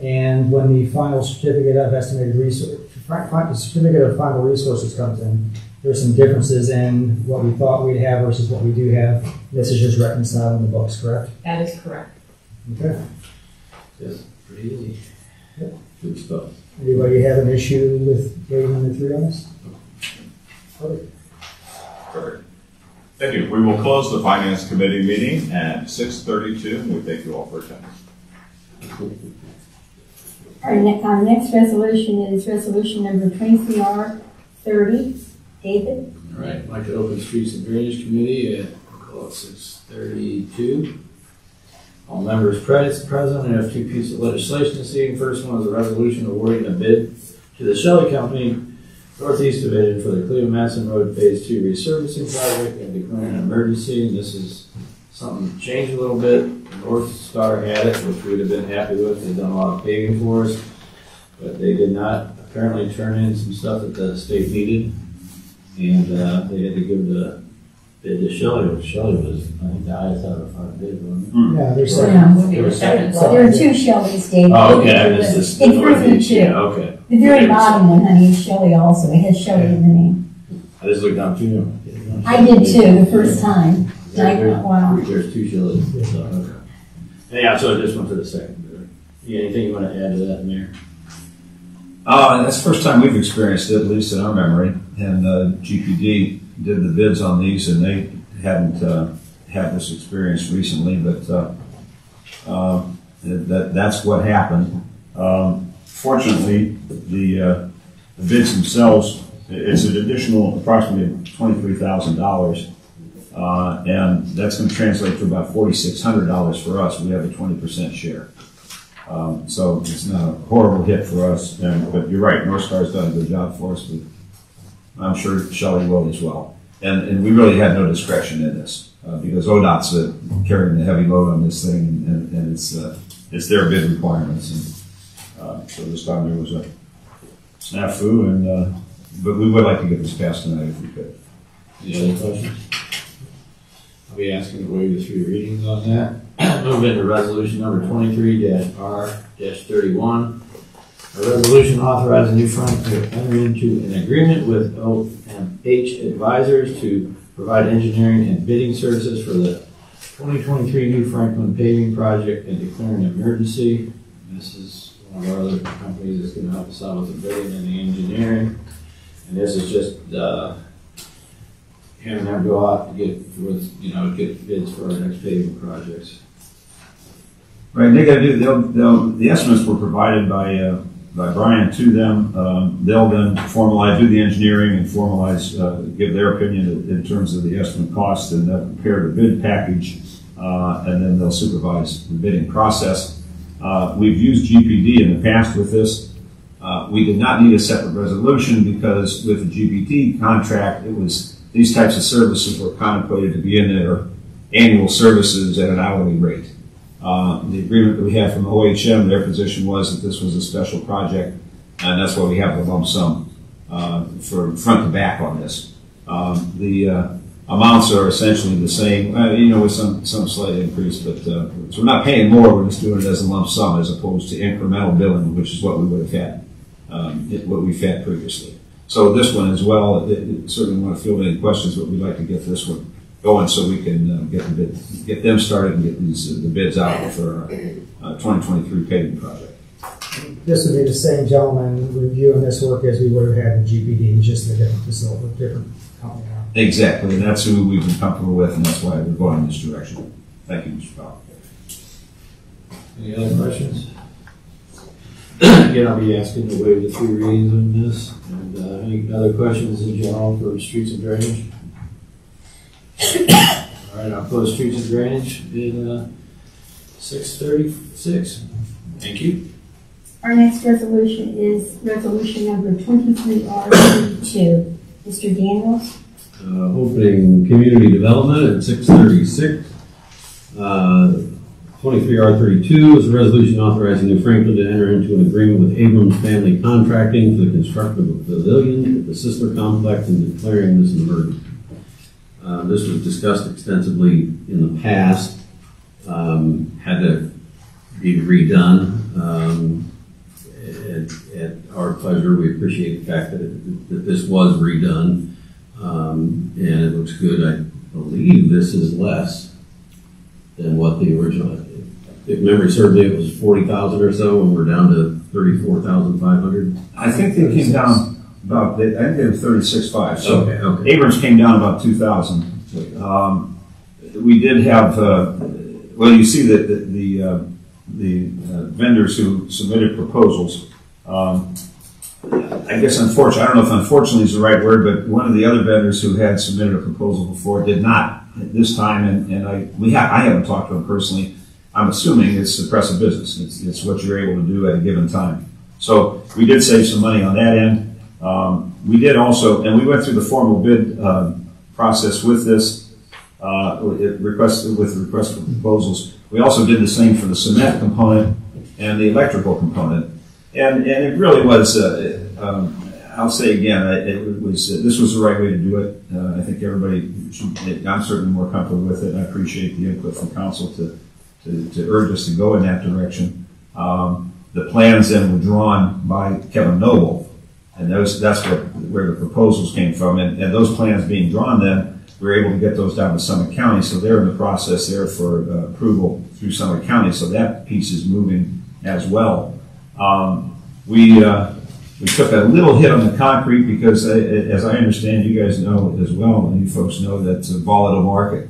[SPEAKER 9] and when the final certificate of estimated resource, the certificate of final resources comes in, there's some differences in what we thought we'd have versus what we do have. This is just reconciling the books, correct?
[SPEAKER 12] That is correct.
[SPEAKER 9] Okay.
[SPEAKER 4] Yes, pretty easy.
[SPEAKER 9] Yep.
[SPEAKER 4] Good stuff.
[SPEAKER 9] Anybody have an issue with waiving the 3 on this? Okay.
[SPEAKER 7] Perfect. Thank you. We will close the Finance Committee meeting at 6:32. We thank you all for attending.
[SPEAKER 1] Our next resolution is resolution number 23R30. David?
[SPEAKER 13] All right, I'd like to open Streets and Drainage Committee at, we'll call it 6:32. All members present, I have 2 pieces of legislation this evening. First one is a resolution awarding a bid to the Shelley Company, Northeast Division, for the Cleveland Madison Road Phase 2 resurfacing project and declaring an emergency. And this is something that changed a little bit. North Star had it, which we'd have been happy with. They've done a lot of paving for us, but they did not apparently turn in some stuff that the state needed. And they had to give the bid to Shelley, which Shelley was, I think, the highest out of our bid, wasn't it?
[SPEAKER 9] Yeah, there's
[SPEAKER 1] There are 2 Shelleys, David.
[SPEAKER 13] Oh, okay, this is the Northeast, yeah, okay.
[SPEAKER 1] The very bottom one, honey, is Shelley also. It has Shelley in the name.
[SPEAKER 13] I just looked down 2.
[SPEAKER 1] I did too, the first time. Wow.
[SPEAKER 13] There's 2 Shelley's. So, okay. Yeah, so I just went to the second bidder. Anything you want to add to that, Mayor?
[SPEAKER 2] That's the first time we've experienced it, at least in our memory. And GPD did the bids on these, and they hadn't had this experience recently, but that's what happened. Fortunately, the bids themselves, it's an additional approximately $23,000, and that's going to translate to about $4,600 for us. We have a 20% share. So it's not a horrible hit for us, but you're right, North Star's done a good job for us, but I'm sure Shelley will as well. And we really had no discretion in this, because ODOT's carrying the heavy load on this thing, and it's their bid requirements. And so this time there was a snafu, but we would like to get this passed tonight if we could.
[SPEAKER 13] Any other questions? I'll be asking to waive the 3 readings on that. Move into resolution number 23-R-31. A resolution authorizing New Frank to enter into an agreement with OMH Advisors to provide engineering and bidding services for the 2023 New Franklin paving project and declaring an emergency. This is one of our other companies that's gonna help us out with the bidding and the engineering. And this is just, having them go out to get bids for our next paving projects.
[SPEAKER 2] Right, they gotta do, the estimates were provided by Brian to them. They'll then do the engineering and formalize, give their opinion in terms of the estimate cost, and they'll prepare the bid package, and then they'll supervise the bidding process. We've used GPD in the past with this. We did not need a separate resolution because with the GPT contract, these types of services were contemplated to be in their annual services at an hourly rate. The agreement that we had from OHM, their position was that this was a special project, and that's why we have the lump sum for front to back on this. The amounts are essentially the same, with some slight increase, but so we're not paying more, we're just doing it as a lump sum as opposed to incremental billing, which is what we would have had, what we've had previously. So this one as well, certainly want to field any questions, but we'd like to get this one going so we can get them started and get the bids out for our 2023 paving project.
[SPEAKER 9] This would be the same gentleman reviewing this work as we would have had in GPD, just in a different facility, different company.
[SPEAKER 2] Exactly, and that's who we've been comfortable with, and that's why we're going in this direction. Thank you, Mr. Powell.
[SPEAKER 13] Any other questions? Again, I'll be asking to waive the 3 readings on this. And any other questions in general for streets and drainage? All right, I'll close streets and drainage in 6:36. Thank you.
[SPEAKER 1] Our next resolution is resolution number 23R32. Mr. Daniels?
[SPEAKER 4] Opening community development at 6:36. 23R32 is a resolution authorizing New Franklin to enter into an agreement with Abrams Family Contracting for the construction of a pavilion at the Sisler Complex and declaring this an emergency. This was discussed extensively in the past, had to be redone. At our pleasure, we appreciate the fact that this was redone, and it looks good. I believe this is less than what the original, if memory serves me, it was 40,000 or so, and we're down to 34,500.
[SPEAKER 2] I think they came down about, I think they were 36.5. So
[SPEAKER 4] okay.
[SPEAKER 2] Abrams came down about 2,000. We did have, you see that the vendors who submitted proposals, I guess unfortunately, I don't know if unfortunately is the right word, but one of the other vendors who had submitted a proposal before did not at this time, and I haven't talked to him personally. I'm assuming it's the press of business. It's what you're able to do at a given time. So we did save some money on that end. We did also, and we went through the formal bid process with this, with request for proposals. We also did the same for the cement component and the electrical component. And it really was, I'll say again, this was the right way to do it. I think everybody I'm certainly more comfortable with it, and I appreciate the input from council to urge us to go in that direction. The plans then were drawn by Kevin Noble, and that's where the proposals came from. And those plans being drawn then, we were able to get those down to Summit County, so they're in the process there for approval through Summit County, so that piece is moving as well. We took a little hit on the concrete because, as I understand, you guys know as well, and you folks know that it's a volatile market.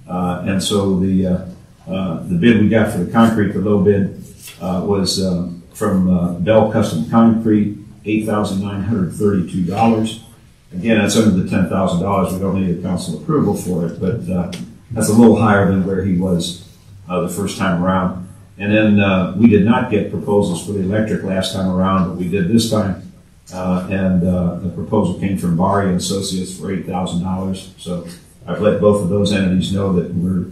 [SPEAKER 2] And so the bid we got for the concrete, the low bid, was from Bell Custom Concrete, $8,932. Again, that's under the $10,000. We don't need a council approval for it, but that's a little higher than where he was the first time around. And then we did not get proposals for the electric last time around, but we did this time. And the proposal came from Bari & Associates for $8,000. So I've let both of those entities know that we're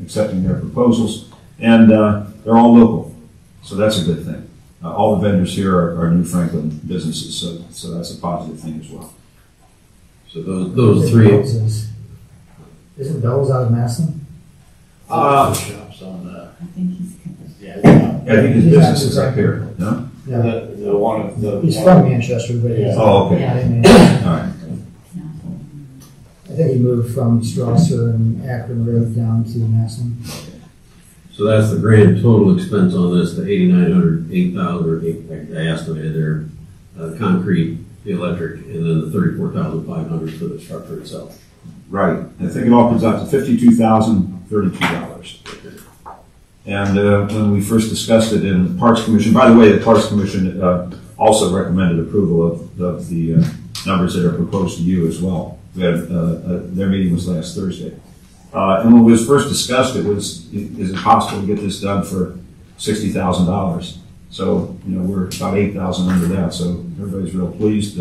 [SPEAKER 2] accepting their proposals. And they're all local, so that's a good thing. All the vendors here are New Franklin businesses, so that's a positive thing as well.
[SPEAKER 4] So those three.
[SPEAKER 9] Isn't Bell's out of Massillon?
[SPEAKER 6] Shops on
[SPEAKER 12] I think he's.
[SPEAKER 2] I think his business is up here. No?
[SPEAKER 9] Yeah.
[SPEAKER 6] the one of the.
[SPEAKER 9] He's from Manchester, but he's
[SPEAKER 2] Oh, okay.
[SPEAKER 9] not in Manchester.
[SPEAKER 2] All right.
[SPEAKER 9] I think he moved from Strasser and Akron Road down to Massillon.
[SPEAKER 4] So that's the grand total expense on this, the 8,900, 8,000, or I estimated there, concrete, the electric, and then the 34,500 for the structure itself.
[SPEAKER 2] Right. I think it all comes out to $52,032. And when we first discussed it in the Parks Commission, by the way, the Parks Commission also recommended approval of the numbers that are proposed to you as well. We had, their meeting was last Thursday. And when it was first discussed, it was, is it possible to get this done for $60,000? So, we're about 8,000 under that, so everybody's real pleased.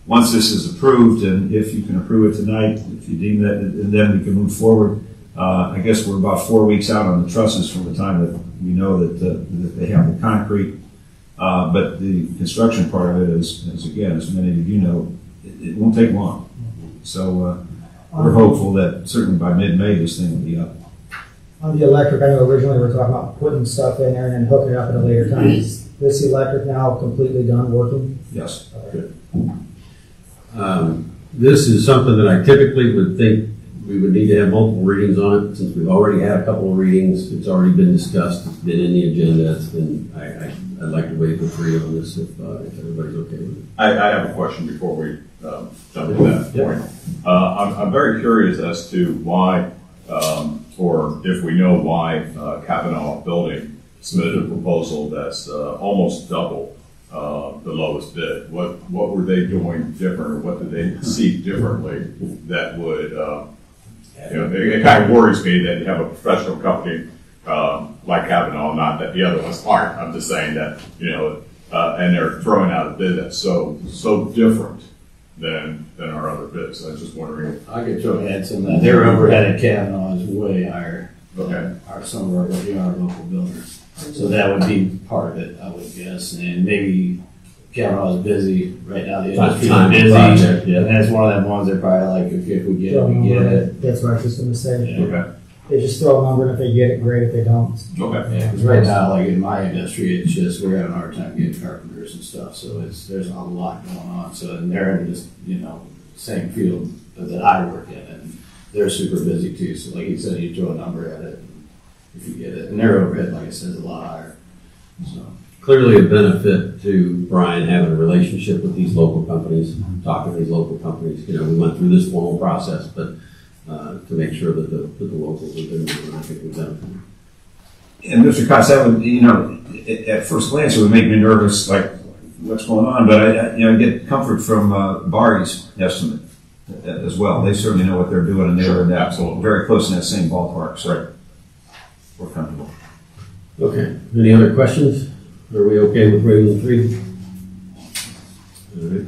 [SPEAKER 2] Once this is approved, and if you can approve it tonight, if you deem that, and then we can move forward. I guess we're about 4 weeks out on the trusses from the time that we know that they have the concrete. But the construction part of it is again, as many of you know, it won't take long. So we're hopeful that certainly by mid-May this thing will be up.
[SPEAKER 9] On the electric, I know originally we were talking about putting stuff in there and then hooking it up at a later time. Is this electric now completely done working?
[SPEAKER 2] Yes.
[SPEAKER 4] Good. This is something that I typically would think we would need to have multiple readings on it. Since we've already had a couple of readings, it's already been discussed, it's been in the agenda. It's been. I'd like to wait for 3 on this if everybody's okay with it.
[SPEAKER 7] I have a question before we jump to that point. I'm very curious as to why, or if we know why, Kavanaugh Building submitted a proposal that's almost double the lowest bid. What were they doing different, or what did they see differently that would, it kind of worries me that you have a professional company like Kavanaugh, not that the other ones aren't. I'm just saying that, and they're throwing out a bid that's so different than our other bids. I was just wondering.
[SPEAKER 13] I could throw add some of that. Their overhead at Kavanaugh is way higher than some of our local builders. So that would be part of it, I would guess. And maybe Kavanaugh is busy right now. The industry's busy. Project, yeah. And that's one of them ones that probably like, if we get it, we get it.
[SPEAKER 9] That's what I was just going to say.
[SPEAKER 13] Yeah.
[SPEAKER 7] Okay.
[SPEAKER 9] They just throw a number, and if they get it, great. If they don't,
[SPEAKER 7] okay.
[SPEAKER 13] Yeah, because right now, like in my industry, it's just we're having a hard time getting carpenters and stuff. So there's a lot going on. So and they're in this same field that I work in, and they're super busy too. So like you said, you throw a number at it, and if you get it, and their overhead, like I said, is a lot higher. So
[SPEAKER 4] clearly a benefit to Brian having a relationship with these local companies, talking to these local companies. We went through this formal process, but to make sure that the locals have been doing, I think we've done.
[SPEAKER 2] And Mr. Cox, that would, at first glance, it would make me nervous, like, what's going on? But I get comfort from Barry's estimate as well. They certainly know what they're doing, and they're very close in that same ballpark. So we're comfortable.
[SPEAKER 4] Okay. Any other questions? Are we okay with rating 3? All right.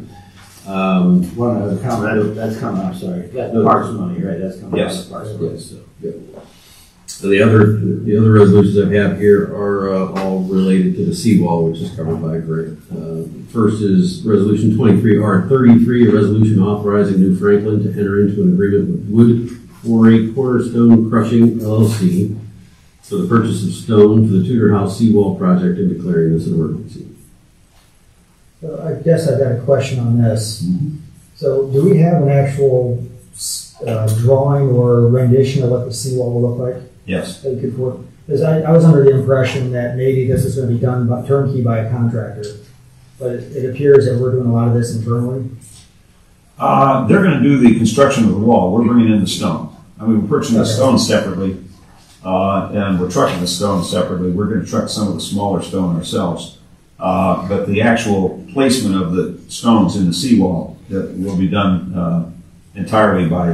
[SPEAKER 13] One other comment, that's coming out, sorry. Parks money, right? That's coming out of the Parks money.
[SPEAKER 4] Yes. So, good. So the other resolutions I have here are all related to the seawall, which is covered by a grant. First is Resolution 23R33, a resolution authorizing New Franklin to enter into an agreement with Wood Quarry Cornerstone Crushing LLC for the purchase of stone for the Tudor House seawall project and declaring this an emergency.
[SPEAKER 9] So I guess I've got a question on this. Mm-hmm. So do we have an actual drawing or rendition of what the seawall will look like?
[SPEAKER 2] Yes.
[SPEAKER 9] Because I was under the impression that maybe this is going to be done turnkey by a contractor, but it appears that we're doing a lot of this internally.
[SPEAKER 2] They're going to do the construction of the wall. We're bringing in the stone. We're purchasing the stone separately, and we're trucking the stone separately. We're going to truck some of the smaller stone ourselves. But the actual placement of the stones in the seawall will be done entirely by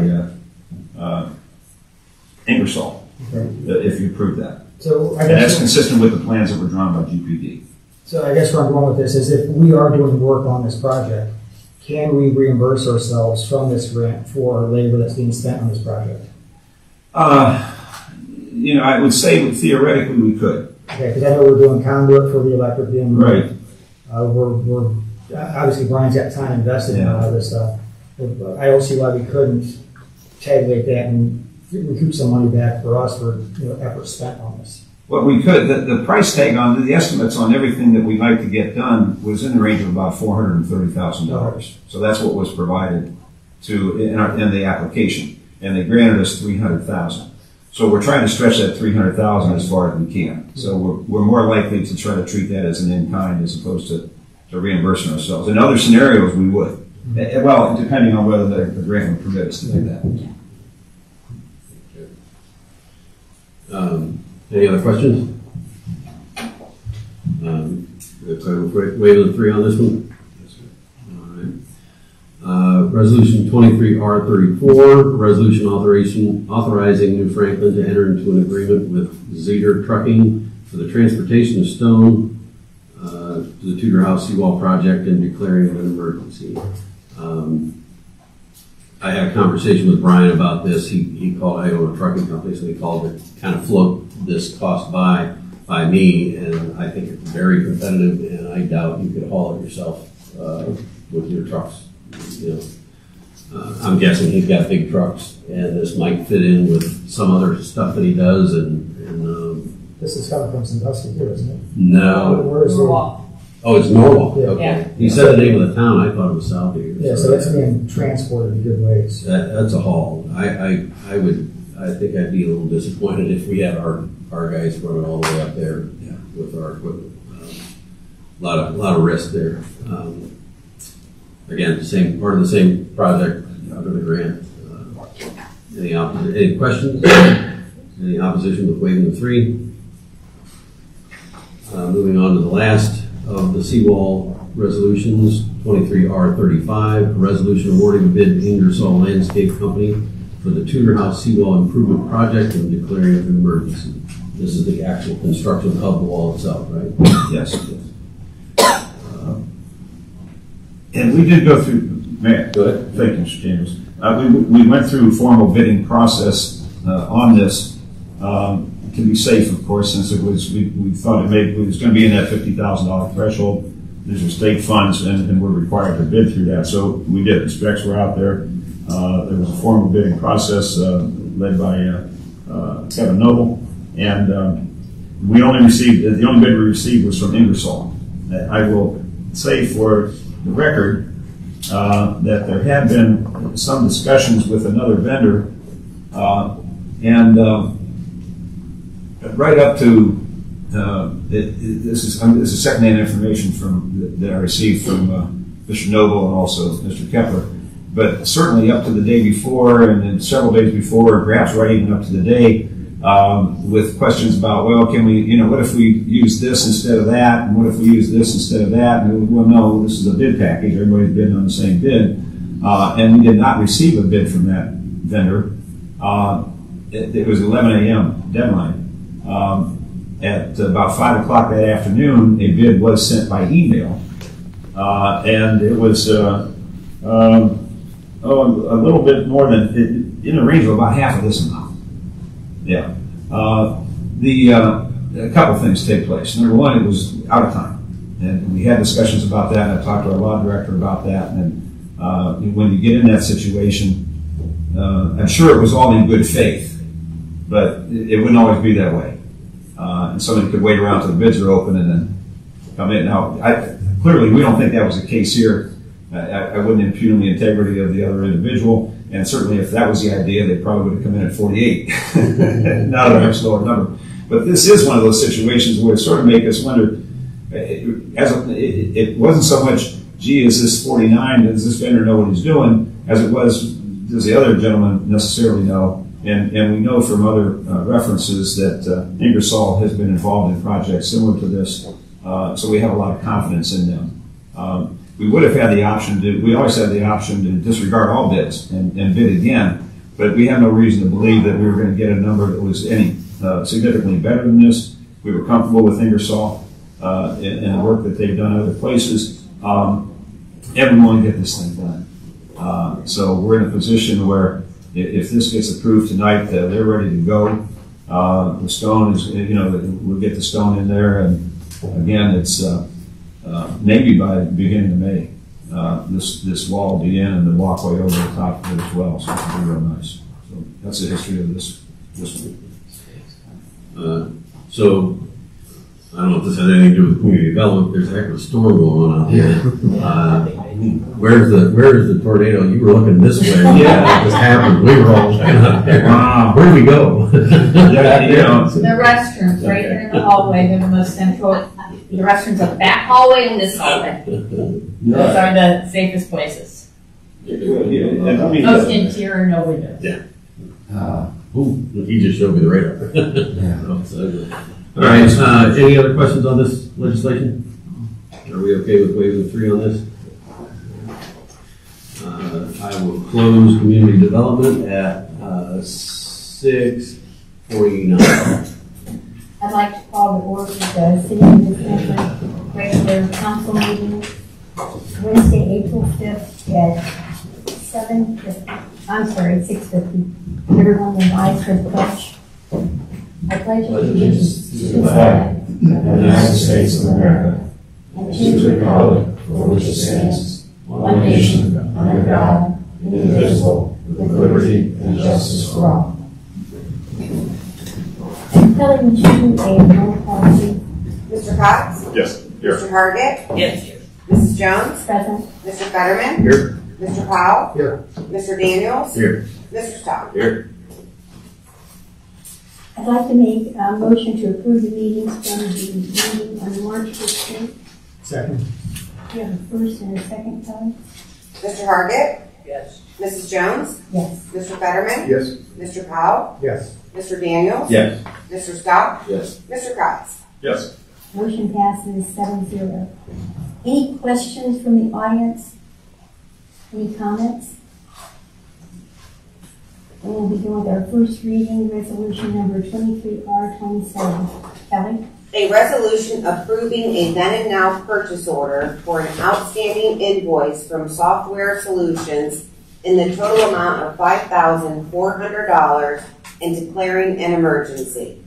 [SPEAKER 2] Ingersoll, if you approve that.
[SPEAKER 9] So
[SPEAKER 2] and that's consistent with the plans that were drawn by GPD.
[SPEAKER 9] So I guess where I'm going with this is if we are doing work on this project, can we reimburse ourselves from this grant for labor that's being spent on this project?
[SPEAKER 2] I would say theoretically we could.
[SPEAKER 9] Okay, because I know we're doing conduit for the electric being
[SPEAKER 2] right.
[SPEAKER 9] We're obviously Brian's got time invested in a lot of this stuff. I don't see why we couldn't tabulate that and recoup some money back for us for effort spent on this.
[SPEAKER 2] Well, we could. The price tag on the estimates on everything that we'd like to get done was in the range of about $430,000. So that's what was provided in the application, and they granted us $300,000. So we're trying to stretch that 300,000 as far as we can. So we're more likely to try to treat that as an in-kind as opposed to reimbursing ourselves. In other scenarios, we would. Well, depending on whether the grant would permit us to do that.
[SPEAKER 4] Any other questions? Waive 3 on this one? All right. Resolution 23R34, resolution authorizing New Franklin to enter into an agreement with Zeter Trucking for the transportation of stone to the Tudor House seawall project and declaring an emergency. I had a conversation with Brian about this. He called, I own a trucking company, so he called to kind of float this cost by me, and I think it's very competitive, and I doubt you could haul it yourself with your trucks. You know, I'm guessing he's got big trucks, and this might fit in with some other stuff that he does, and
[SPEAKER 9] This is coming from Sandusky too, isn't it?
[SPEAKER 4] no.
[SPEAKER 9] Where is it?
[SPEAKER 4] Oh, it's Norwalk.
[SPEAKER 9] Yeah.
[SPEAKER 4] Okay.
[SPEAKER 12] Yeah.
[SPEAKER 4] He said the name of the town. I thought it was Southie.
[SPEAKER 9] Yeah, so it's being transported in good ways.
[SPEAKER 4] That's a haul. I think I'd be a little disappointed if we had our guys running all the way up there with our equipment. A lot of risk there. Again, part of the same project under the grant. Any questions? Any opposition with waiving the 3? Moving on to the last of the seawall resolutions, 23R35, a resolution awarding a bid to Ingersoll Landscape Company for the Tudor House seawall improvement project and declaring an emergency. This is the actual construction of the wall itself, right?
[SPEAKER 2] Yes. And we did go through, Matt,
[SPEAKER 4] Go ahead.
[SPEAKER 2] thank you, Mr. Chambers. We went through a formal bidding process on this to be safe, of course, since it was, we thought it was going to be in that $50,000 threshold. These are state funds, and we're required to bid through that. So we did. The specs were out there. There was a formal bidding process led by Kevin Noble, and we only received, the only bid we received was from Ingersoll. I will say for the record that there had been some discussions with another vendor, and right up to this is secondhand information that I received from Mr. Noble and also Mr. Kepler, but certainly up to the day before and then several days before, perhaps right even up to the day, with questions about, well, can we, what if we use this instead of that, and what if we use this instead of that? And well, no, this is a bid package. Everybody's bidding on the same bid, and we did not receive a bid from that vendor. It was 11 a.m. deadline. At about 5 o'clock that afternoon, a bid was sent by email, and it was a little bit more than, in the range of about half of this amount. Yeah. A couple things take place. Number one, it was out of time, and we had discussions about that, and I talked to our law director about that, and when you get in that situation, I'm sure it was all in good faith, but it wouldn't always be that way. And somebody could wait around till the bids are open and then come in. Now, clearly, we don't think that was the case here. I wouldn't impugn the integrity of the other individual, and certainly if that was the idea, they probably would have come in at 48, not a much lower number. But this is one of those situations where it sort of make us wonder, it wasn't so much, gee, is this 49, does this vendor know what he's doing, as it was, does the other gentleman necessarily know? And we know from other references that Ingersoll has been involved in projects similar to this, so we have a lot of confidence in them. We would have had the option we always had the option to disregard all bids and bid again, but we have no reason to believe that we were going to get a number that was any significantly better than this. We were comfortable with Ingersoll and the work that they've done other places, and we want to get this thing done. So we're in a position where if this gets approved tonight, they're ready to go. The stone is, we'll get the stone in there, and again, it's maybe by the beginning of May, this wall will be in, and the walkway over the top of it as well. So it'll be real nice. So that's the history of this one.
[SPEAKER 4] So I don't know if this has anything to do with community development. There's a heck of a storm going on out here. Where's the tornado? You were looking this way. Yeah, it just happened. We were all looking up there. Wow. Where'd we go?
[SPEAKER 12] The restrooms, right there in the hallway, they're the most central. The restrooms are that hallway and this hallway. Those are the safest places. Most interior, no windows.
[SPEAKER 4] Yeah. He just showed me the radar. All right. Any other questions on this legislation? Are we okay with waiving 3 on this? I will close community development at 6:49.
[SPEAKER 1] I'd like to call the order of the City of New Franklin regular council meeting Wednesday, April 5th at 6:50. Everyone will rise for the pledge. I pledge allegiance to the flag of the United States of America and to the republic for which it stands, one nation, under God, indivisible, with liberty and justice for all. Calling to a roll call, please.
[SPEAKER 14] Mr. Cox?
[SPEAKER 7] Yes, here.
[SPEAKER 14] Mr. Hargit?
[SPEAKER 10] Yes.
[SPEAKER 14] Mrs. Jones?
[SPEAKER 1] Present.
[SPEAKER 14] Mr. Fetterman?
[SPEAKER 4] Here.
[SPEAKER 14] Mr. Powell?
[SPEAKER 4] Here.
[SPEAKER 14] Mr. Daniels?
[SPEAKER 4] Here.
[SPEAKER 14] Mr. Stock?
[SPEAKER 4] Here.
[SPEAKER 1] I'd like to make a motion to approve the meetings from the meeting on March 15th.
[SPEAKER 9] Second.
[SPEAKER 1] You have a first and a second, Kelly?
[SPEAKER 14] Mr. Hargit?
[SPEAKER 10] Yes.
[SPEAKER 14] Mrs. Jones?
[SPEAKER 1] Yes.
[SPEAKER 14] Mr. Fetterman?
[SPEAKER 3] Yes.
[SPEAKER 14] Mr. Powell?
[SPEAKER 9] Yes.
[SPEAKER 14] Mr. Daniels?
[SPEAKER 4] Yes.
[SPEAKER 14] Mr. Stock?
[SPEAKER 4] Yes.
[SPEAKER 14] Mr. Cox?
[SPEAKER 7] Yes.
[SPEAKER 1] Motion passes 7-0. Any questions from the audience? Any comments? And we'll begin with our first reading, resolution number 23R27. Kelly?
[SPEAKER 14] A resolution approving a then and now purchase order for an outstanding invoice from Software Solutions in the total amount of $5,400 and declaring an emergency.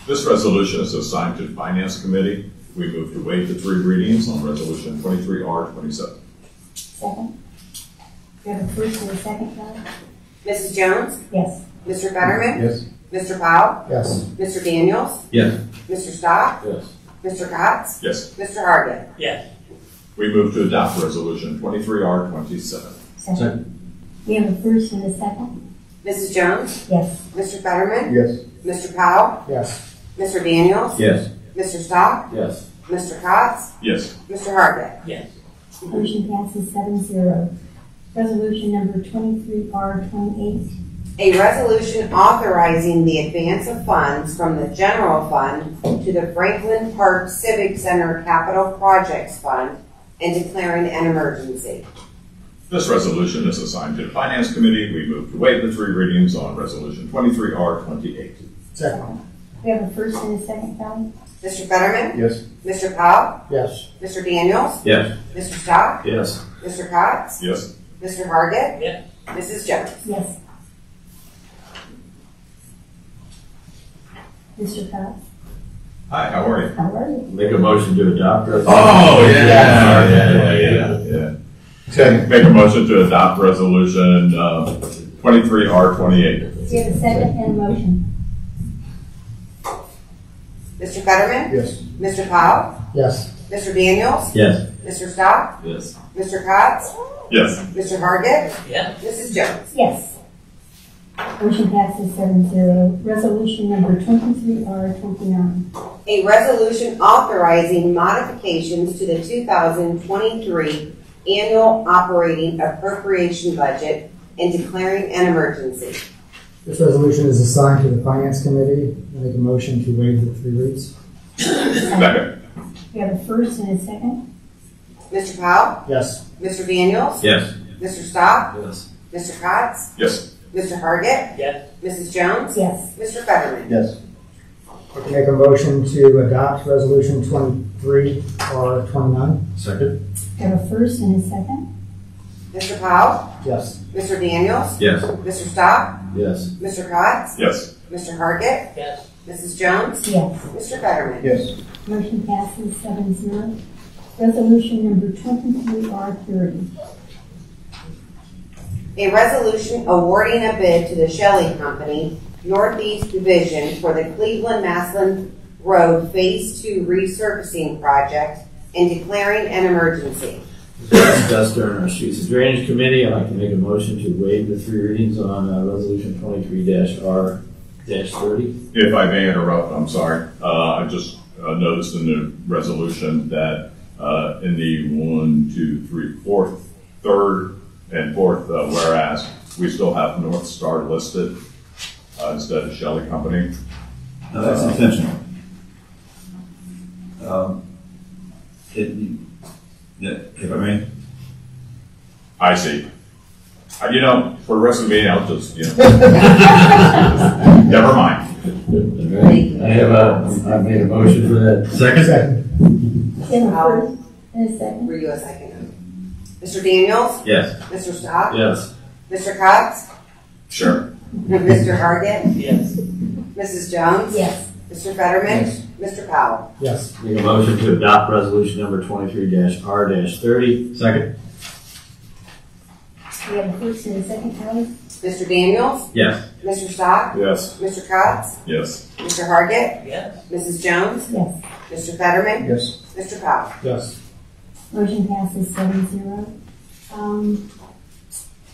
[SPEAKER 7] This resolution is assigned to the Finance Committee. We move to waive the 3 readings on Resolution 23R27.
[SPEAKER 1] Second. You have a first and a second, Kelly?
[SPEAKER 14] Mrs. Jones?
[SPEAKER 1] Yes.
[SPEAKER 14] Mr. Fetterman?
[SPEAKER 3] Yes.
[SPEAKER 14] Mr. Powell?
[SPEAKER 9] Yes.
[SPEAKER 14] Mr. Daniels?
[SPEAKER 4] Yes.
[SPEAKER 14] Mr. Stock?
[SPEAKER 4] Yes.
[SPEAKER 14] Mr. Cox?
[SPEAKER 7] Yes.
[SPEAKER 14] Mr. Hargit?
[SPEAKER 10] Yes.
[SPEAKER 7] We move to adopt Resolution 23R27.
[SPEAKER 1] Second. We have a first and a second?
[SPEAKER 14] Mrs. Jones?
[SPEAKER 1] Yes.
[SPEAKER 14] Mr. Fetterman?
[SPEAKER 3] Yes.
[SPEAKER 14] Mr. Powell?
[SPEAKER 9] Yes.
[SPEAKER 14] Mr. Daniels?
[SPEAKER 4] Yes.
[SPEAKER 14] Mr. Stock?
[SPEAKER 4] Yes.
[SPEAKER 14] Mr. Cox?
[SPEAKER 7] Yes.
[SPEAKER 14] Mr. Hargit?
[SPEAKER 10] Yes.
[SPEAKER 1] Motion passes 7-0. Resolution number 23R28.
[SPEAKER 14] A resolution authorizing the advance of funds from the general fund to the Franklin Park Civic Center Capital Projects Fund and declaring an emergency.
[SPEAKER 7] This resolution is assigned to the Finance Committee. We move to waive the 3 readings on Resolution 23R28.
[SPEAKER 9] Second.
[SPEAKER 1] We have a first and a second, Kelly?
[SPEAKER 14] Mr. Fetterman?
[SPEAKER 3] Yes.
[SPEAKER 14] Mr. Powell?
[SPEAKER 9] Yes.
[SPEAKER 14] Mr. Daniels?
[SPEAKER 4] Yes.
[SPEAKER 14] Mr. Stock?
[SPEAKER 4] Yes.
[SPEAKER 14] Mr. Cox?
[SPEAKER 7] Yes.
[SPEAKER 14] Mr. Hargit?
[SPEAKER 10] Yes.
[SPEAKER 14] Mrs. Jones?
[SPEAKER 1] Yes. Mr. Cox?
[SPEAKER 7] Hi, how are you?
[SPEAKER 1] How are you?
[SPEAKER 13] Make a motion to adopt.
[SPEAKER 7] Oh, yeah. Make a motion to adopt Resolution 23R28.
[SPEAKER 1] Do you have a second and a motion?
[SPEAKER 14] Mr. Fetterman?
[SPEAKER 3] Yes.
[SPEAKER 14] Mr. Powell?
[SPEAKER 9] Yes.
[SPEAKER 14] Mr. Daniels?
[SPEAKER 4] Yes.
[SPEAKER 14] Mr. Stock?
[SPEAKER 13] Yes.
[SPEAKER 14] Mr. Cox?
[SPEAKER 7] Yes.
[SPEAKER 14] Mr. Hargit?
[SPEAKER 10] Yes.
[SPEAKER 14] Mrs. Jones?
[SPEAKER 1] Yes. Motion passes 7-0. Resolution number 23R29.
[SPEAKER 14] A resolution authorizing modifications to the 2023 annual operating appropriation budget and declaring an emergency.
[SPEAKER 9] This resolution is assigned to the Finance Committee. I make a motion to waive the 3 reads.
[SPEAKER 7] Second.
[SPEAKER 1] We have a first and a second?
[SPEAKER 14] Mr. Powell?
[SPEAKER 9] Yes.
[SPEAKER 14] Mr. Daniels?
[SPEAKER 4] Yes.
[SPEAKER 14] Mr. Stock?
[SPEAKER 13] Yes.
[SPEAKER 14] Mr. Cox?
[SPEAKER 7] Yes.
[SPEAKER 14] Mr. Hargit?
[SPEAKER 10] Yes.
[SPEAKER 14] Mrs. Jones?
[SPEAKER 1] Yes.
[SPEAKER 14] Mr. Fetterman?
[SPEAKER 3] Yes.
[SPEAKER 9] I make a motion to adopt Resolution 23R29.
[SPEAKER 4] Second.
[SPEAKER 1] We have a first and a second?
[SPEAKER 14] Mr. Powell?
[SPEAKER 9] Yes.
[SPEAKER 14] Mr. Daniels?
[SPEAKER 4] Yes.
[SPEAKER 14] Mr. Stock?
[SPEAKER 13] Yes.
[SPEAKER 14] Mr. Cox?
[SPEAKER 7] Yes.
[SPEAKER 14] Mr. Hargit?
[SPEAKER 10] Yes.
[SPEAKER 14] Mrs. Jones?
[SPEAKER 1] Yes.
[SPEAKER 14] Mr. Fetterman?
[SPEAKER 3] Yes.
[SPEAKER 1] Motion passes 7-0. Resolution number 23R30.
[SPEAKER 14] A resolution awarding a bid to the Shelley Company, Northeast Division for the Cleveland-Massillon Road Phase 2 resurfacing project and declaring an emergency.
[SPEAKER 13] Discussed during our Streets and Drainage Committee. I'd like to make a motion to waive the 3 readings on Resolution 23-R-30.
[SPEAKER 7] If I may interrupt, I'm sorry. I just noticed in the resolution that in the 1, 2, 3, 4th, 3rd, and 4th whereas, we still have North Star listed instead of Shelley Company.
[SPEAKER 2] No, that's intentional. If I may.
[SPEAKER 7] I see. You know, for the rest of the meeting, I'll just, never mind.
[SPEAKER 13] I made a motion for that. Second?
[SPEAKER 1] In a first and a second.
[SPEAKER 14] Were you a second? Mr. Daniels?
[SPEAKER 13] Yes.
[SPEAKER 14] Mr. Stock?
[SPEAKER 13] Yes.
[SPEAKER 14] Mr. Cox?
[SPEAKER 7] Sure.
[SPEAKER 14] Mr. Hargit?
[SPEAKER 10] Yes.
[SPEAKER 14] Mrs. Jones?
[SPEAKER 1] Yes.
[SPEAKER 14] Mr. Fetterman?
[SPEAKER 13] Yes.
[SPEAKER 14] Mr. Powell?
[SPEAKER 9] Yes.
[SPEAKER 13] Make a motion to adopt resolution number 23-R-30. Second?
[SPEAKER 1] We have a first and a second, Kelly.
[SPEAKER 14] Mr. Daniels?
[SPEAKER 13] Yes.
[SPEAKER 14] Mr. Stock?
[SPEAKER 7] Yes.
[SPEAKER 14] Mr. Cox?
[SPEAKER 7] Yes.
[SPEAKER 14] Mr. Hargit?
[SPEAKER 10] Yes.
[SPEAKER 14] Mrs. Jones?
[SPEAKER 1] Yes.
[SPEAKER 14] Mr. Fetterman?
[SPEAKER 9] Yes.
[SPEAKER 14] Mr. Powell?
[SPEAKER 9] Yes.
[SPEAKER 1] Motion passes 7-0.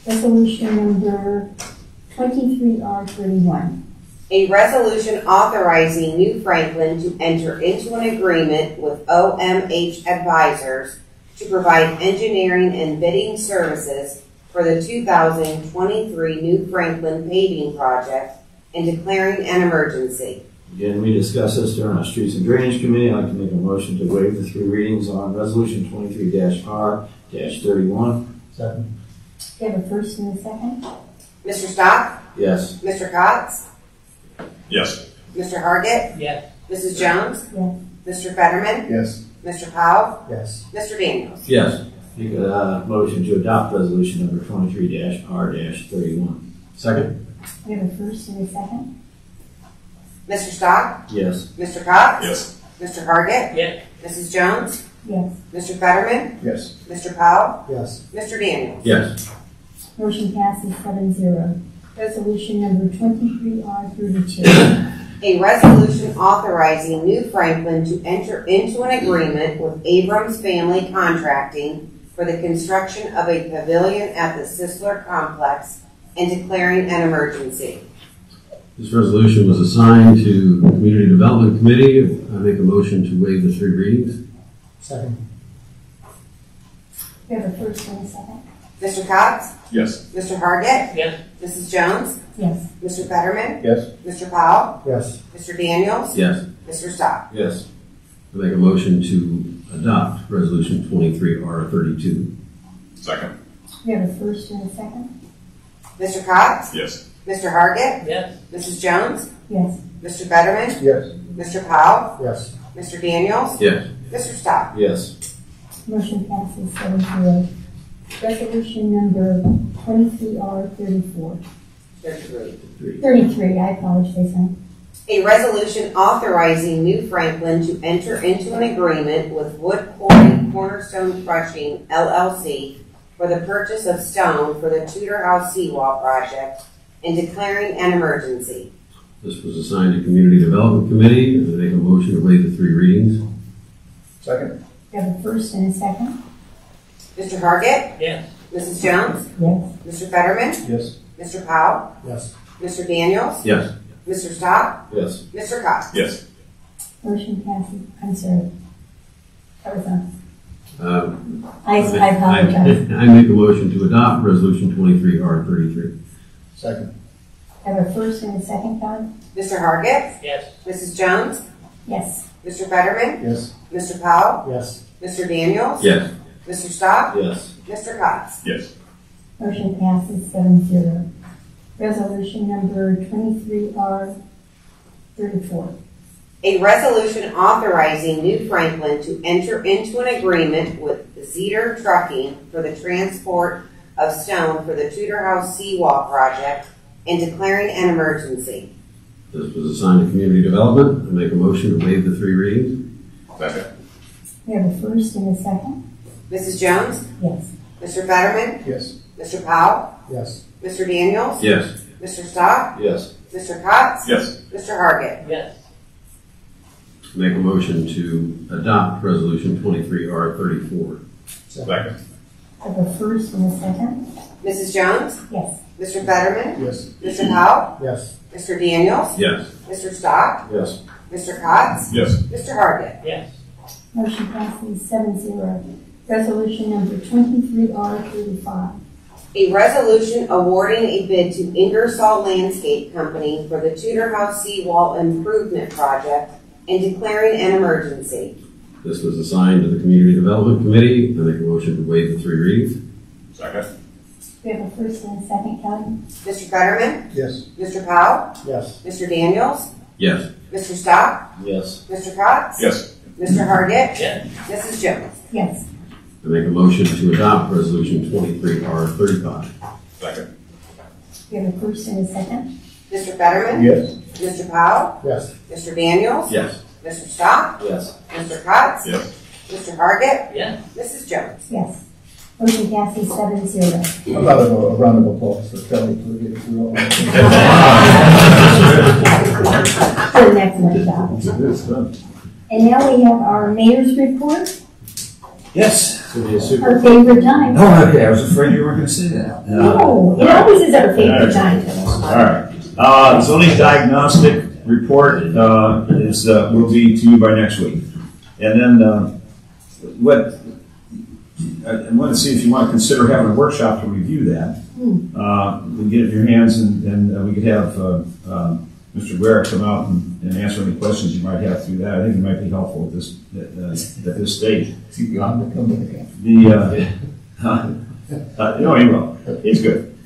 [SPEAKER 1] Resolution number 23-R-31.
[SPEAKER 14] A resolution authorizing New Franklin to enter into an agreement with OMH Advisors to provide engineering and bidding services for the 2023 New Franklin paving project and declaring an emergency.
[SPEAKER 13] Again, we discussed this during our Streets and Drainage Committee. I'd like to make a motion to waive the 3 readings on resolution 23-R-31.
[SPEAKER 9] Second.
[SPEAKER 1] We have a first and a second.
[SPEAKER 14] Mr. Stock?
[SPEAKER 13] Yes.
[SPEAKER 14] Mr. Cox?
[SPEAKER 7] Yes.
[SPEAKER 14] Mr. Hargit?
[SPEAKER 10] Yes.
[SPEAKER 14] Mrs. Jones?
[SPEAKER 1] Yes.
[SPEAKER 14] Mr. Fetterman?
[SPEAKER 9] Yes.
[SPEAKER 14] Mr. Powell?
[SPEAKER 9] Yes.
[SPEAKER 14] Mr. Daniels?
[SPEAKER 13] Yes. Make a motion to adopt resolution number 23-R-31. Second?
[SPEAKER 1] We have a first and a second.
[SPEAKER 14] Mr. Stock?
[SPEAKER 13] Yes.
[SPEAKER 14] Mr. Cox?
[SPEAKER 7] Yes.
[SPEAKER 14] Mr. Hargit?
[SPEAKER 10] Yes.
[SPEAKER 14] Mrs. Jones?
[SPEAKER 1] Yes.
[SPEAKER 14] Mr. Fetterman?
[SPEAKER 9] Yes.
[SPEAKER 14] Mr. Powell?
[SPEAKER 9] Yes.
[SPEAKER 14] Mr. Daniels?
[SPEAKER 13] Yes.
[SPEAKER 1] Motion passes 7-0. Resolution number 23-R-32.
[SPEAKER 14] A resolution authorizing New Franklin to enter into an agreement with Abrams Family Contracting for the construction of a pavilion at the Sisler Complex and declaring an emergency.
[SPEAKER 4] This resolution was assigned to the Community Development Committee. I make a motion to waive the 3 readings.
[SPEAKER 9] Second.
[SPEAKER 1] We have a first and a second.
[SPEAKER 14] Mr. Cox?
[SPEAKER 7] Yes.
[SPEAKER 14] Mr. Hargit?
[SPEAKER 10] Yes.
[SPEAKER 14] Mrs. Jones?
[SPEAKER 1] Yes.
[SPEAKER 14] Mr. Fetterman?
[SPEAKER 9] Yes.
[SPEAKER 14] Mr. Powell?
[SPEAKER 9] Yes.
[SPEAKER 14] Mr. Daniels?
[SPEAKER 4] Yes.
[SPEAKER 14] Mr. Stock?
[SPEAKER 4] Yes. I make a motion to adopt resolution 23-R-32.
[SPEAKER 7] Second.
[SPEAKER 1] We have a first and a second.
[SPEAKER 14] Mr. Cox?
[SPEAKER 7] Yes.
[SPEAKER 14] Mr. Hargit?
[SPEAKER 10] Yes.
[SPEAKER 14] Mrs. Jones?
[SPEAKER 1] Yes.
[SPEAKER 14] Mr. Fetterman?
[SPEAKER 9] Yes.
[SPEAKER 14] Mr. Powell?
[SPEAKER 9] Yes.
[SPEAKER 14] Mr. Daniels?
[SPEAKER 4] Yes.
[SPEAKER 14] Mr. Stock?
[SPEAKER 4] Yes.
[SPEAKER 1] Motion passes 7-0. Resolution number 23-R-34. 33, I apologize, honey.
[SPEAKER 14] A resolution authorizing New Franklin to enter into an agreement with Wood Quarry Cornerstone Crushing, LLC, for the purchase of stone for the Tudor House seawall project and declaring an emergency.
[SPEAKER 4] This was assigned to Community Development Committee. I make a motion to waive the 3 readings.
[SPEAKER 9] Second.
[SPEAKER 1] We have a first and a second.
[SPEAKER 14] Mr. Hargit?
[SPEAKER 10] Yes.
[SPEAKER 14] Mrs. Jones?
[SPEAKER 1] Yes.
[SPEAKER 14] Mr. Fetterman?
[SPEAKER 9] Yes.
[SPEAKER 14] Mr. Powell?
[SPEAKER 9] Yes.
[SPEAKER 14] Mr. Daniels?
[SPEAKER 4] Yes.
[SPEAKER 14] Mr. Stock?
[SPEAKER 4] Yes.
[SPEAKER 14] Mr. Cox?
[SPEAKER 7] Yes.
[SPEAKER 1] Motion passes. I'm sorry. That was on. I
[SPEAKER 4] I
[SPEAKER 1] apologize.
[SPEAKER 4] make a motion to adopt resolution 23-R-33.
[SPEAKER 9] Second.
[SPEAKER 1] I have a first and a second, Don?
[SPEAKER 14] Mr. Hargit?
[SPEAKER 10] Yes.
[SPEAKER 14] Mrs. Jones?
[SPEAKER 1] Yes.
[SPEAKER 14] Mr. Fetterman?
[SPEAKER 9] Yes.
[SPEAKER 14] Mr. Powell?
[SPEAKER 9] Yes.
[SPEAKER 14] Mr. Daniels?
[SPEAKER 4] Yes.
[SPEAKER 14] Mr. Stock?
[SPEAKER 4] Yes.
[SPEAKER 14] Mr. Cox?
[SPEAKER 7] Yes.
[SPEAKER 1] Motion passes 7-0. Resolution number 23-R-34.
[SPEAKER 14] A resolution authorizing New Franklin to enter into an agreement with Cedar Trucking for the transport of stone for the Tudor House seawall project and declaring an emergency.
[SPEAKER 4] This was assigned to Community Development. I make a motion to waive the 3 readings.
[SPEAKER 7] Second.
[SPEAKER 1] We have a first and a second.
[SPEAKER 14] Mrs. Jones?
[SPEAKER 1] Yes.
[SPEAKER 14] Mr. Fetterman?
[SPEAKER 9] Yes.
[SPEAKER 14] Mr. Powell?
[SPEAKER 9] Yes.
[SPEAKER 14] Mr. Daniels?
[SPEAKER 4] Yes.
[SPEAKER 14] Mr. Stock?
[SPEAKER 4] Yes.
[SPEAKER 14] Mr. Cox?
[SPEAKER 7] Yes.
[SPEAKER 14] Mr. Hargit?
[SPEAKER 10] Yes.
[SPEAKER 4] Make a motion to adopt resolution 23-R-34.
[SPEAKER 7] Second.
[SPEAKER 1] Have a first and a second?
[SPEAKER 14] Mrs. Jones?
[SPEAKER 1] Yes.
[SPEAKER 14] Mr. Fetterman?
[SPEAKER 3] Yes.
[SPEAKER 14] Mr. Powell?
[SPEAKER 9] Yes.
[SPEAKER 14] Mr. Daniels?
[SPEAKER 2] Yes.
[SPEAKER 14] Mr. Stock?
[SPEAKER 2] Yes.
[SPEAKER 14] Mr. Cotts?
[SPEAKER 7] Yes.
[SPEAKER 14] Mr. Hargit?
[SPEAKER 10] Yes.
[SPEAKER 1] Motion passes 7-0. Resolution number 23R35.
[SPEAKER 14] A resolution awarding a bid to Ingersoll Landscape Company for the Tudor House seawall improvement project and declaring an emergency.
[SPEAKER 4] This was assigned to the Community Development Committee. I make a motion to waive the 3 readings.
[SPEAKER 7] Second.
[SPEAKER 1] We have a first and a second, Kelly?
[SPEAKER 14] Mr. Fetterman?
[SPEAKER 9] Yes.
[SPEAKER 14] Mr. Powell?
[SPEAKER 9] Yes.
[SPEAKER 14] Mr. Daniels?
[SPEAKER 4] Yes.
[SPEAKER 14] Mr. Stock?
[SPEAKER 13] Yes.
[SPEAKER 14] Mr. Cotts?
[SPEAKER 7] Yes.
[SPEAKER 14] Mr. Hargit?
[SPEAKER 10] Yes.
[SPEAKER 14] Mrs. Jones?
[SPEAKER 1] Yes.
[SPEAKER 4] I make a motion to adopt Resolution 23R35.
[SPEAKER 7] Second.
[SPEAKER 1] We have a first and a second?
[SPEAKER 14] Mr. Fetterman?
[SPEAKER 9] Yes.
[SPEAKER 14] Mr. Powell?
[SPEAKER 9] Yes.
[SPEAKER 14] Mr. Daniels?
[SPEAKER 4] Yes.
[SPEAKER 14] Mr. Stock?
[SPEAKER 13] Yes.
[SPEAKER 14] Mr. Cotts?
[SPEAKER 7] Yes.
[SPEAKER 14] Mr. Hargit?
[SPEAKER 10] Yes.
[SPEAKER 14] Mrs. Jones?
[SPEAKER 1] Yes. Motion passes 7-0.
[SPEAKER 9] How about a round of applause for Kelly for getting through all that?
[SPEAKER 1] An excellent job. And now we have our mayor's report,
[SPEAKER 2] Yes.
[SPEAKER 1] our favorite time.
[SPEAKER 2] Oh, okay, I was afraid you weren't going to say that.
[SPEAKER 1] No, it always is our favorite time.
[SPEAKER 2] All right. Zoning diagnostic report will be to you by next week. And then I want to see if you want to consider having a workshop to review that. We can get it in your hands, and we could have Mr. Guerra come out and answer any questions you might have through that. I think it might be helpful at this stage. No, he will. He's good.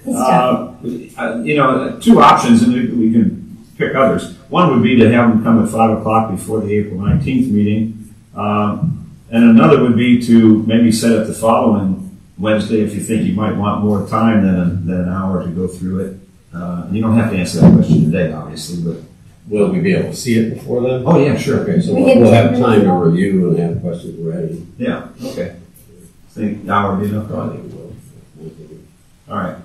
[SPEAKER 2] Two options, and we can pick others. One would be to have them come at 5 o'clock before the April 19th meeting. And another would be to maybe set it the following Wednesday if you think you might want more time than an hour to go through it. You don't have to answer that question today, obviously, but.
[SPEAKER 4] Will we be able to see it before then?
[SPEAKER 2] Oh, yeah, sure.
[SPEAKER 4] Okay, so we'll have time to review and have questions ready.
[SPEAKER 2] Yeah, okay. Think an hour would be enough?
[SPEAKER 4] I think we will.
[SPEAKER 2] All right.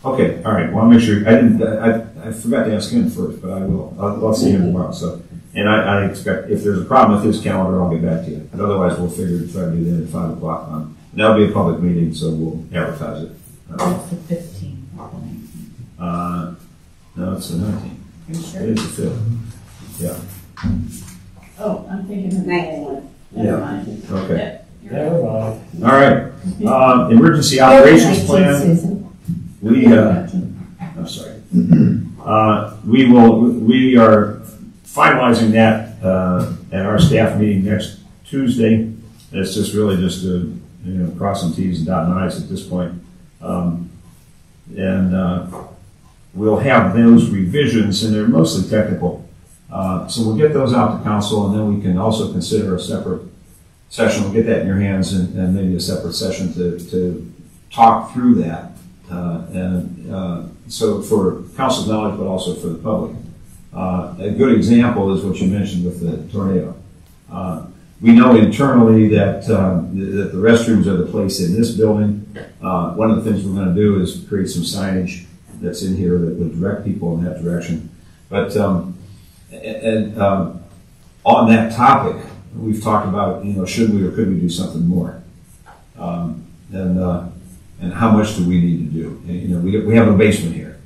[SPEAKER 2] Okay, all right. Well, I'll make sure. I forgot to ask him first, but I will. I'll see him tomorrow. So, and I expect if there's a problem with his calendar, I'll get back to you. But otherwise, we'll figure to try to do that at 5 o'clock on. And that'll be a public meeting, so we'll advertise it.
[SPEAKER 12] That's the 15th.
[SPEAKER 2] No, it's the 19th.
[SPEAKER 12] Are you sure?
[SPEAKER 2] It is the 5th. Yeah.
[SPEAKER 12] Oh, I'm thinking of the one. Never
[SPEAKER 2] Yeah.
[SPEAKER 12] mind.
[SPEAKER 2] Okay.
[SPEAKER 12] Yep, you're right.
[SPEAKER 2] All right. Emergency operations plan. I'm sorry. We are finalizing that at our staff meeting next Tuesday. It's just really just crossing T's and dotting I's at this point. We'll have those revisions, and they're mostly technical. So we'll get those out to council, and then we can also consider a separate session. We'll get that in your hands, and maybe a separate session to talk through that. So for council's knowledge, but also for the public. A good example is what you mentioned with the tornado. We know internally that the restrooms are the place in this building. One of the things we're going to do is create some signage that's in here that would direct people in that direction. But on that topic, we've talked about should we or could we do something more, and how much do we need to do? We have a basement here,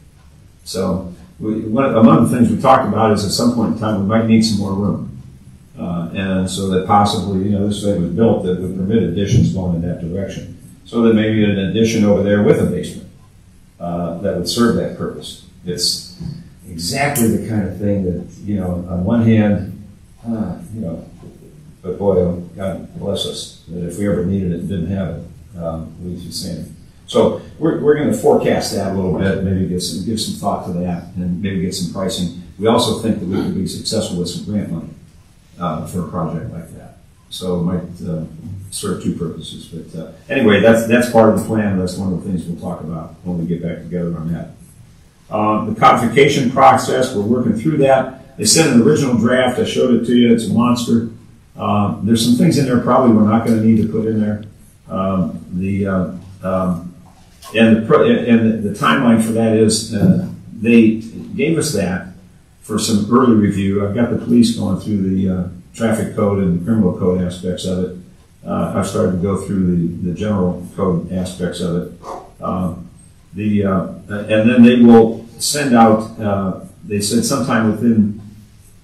[SPEAKER 2] so among the things we talked about is at some point in time we might need some more room. And so that possibly, this thing was built that would permit additions going in that direction. So that maybe an addition over there with a basement that would serve that purpose. It's exactly the kind of thing that, on one hand, but boy, God bless us, that if we ever needed it and didn't have it, we'd be saying. So we're going to forecast that a little bit, maybe give some thought to that, and maybe get some pricing. We also think that we could be successful with some grant money for a project like that. So it might serve two purposes. But anyway, that's part of the plan. That's one of the things we'll talk about when we get back together on that. The codification process, we're working through that. They sent an original draft. I showed it to you. It's a monster. There's some things in there probably we're not going to need to put in there. The timeline for that is they gave us that for some early review. I've got the police going through the traffic code and the criminal code aspects of it. I've started to go through the general code aspects of it. And then they will send out, they said sometime within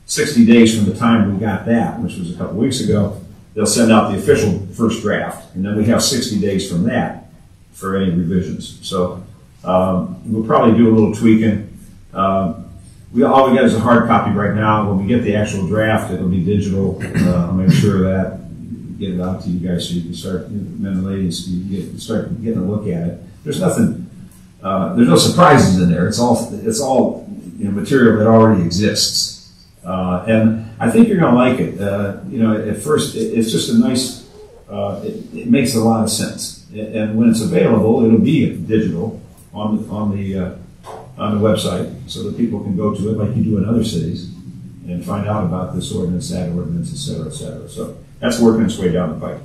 [SPEAKER 2] 60 days from the time we got that, which was a couple weeks ago, they'll send out the official first draft. And then we have 60 days from that for any revisions. So we'll probably do a little tweaking. All we got is a hard copy right now. When we get the actual draft, it'll be digital. I'll make sure that get it out to you guys so you can start, men and ladies, start getting a look at it. There's nothing, there's no surprises in there. It's all material that already exists. And I think you're going to like it. At first, it's just a nice, it makes a lot of sense. And when it's available, it'll be digital on the website so that people can go to it like you do in other cities and find out about this ordinance, that ordinance, et cetera, et cetera. So that's working its way down the pipe.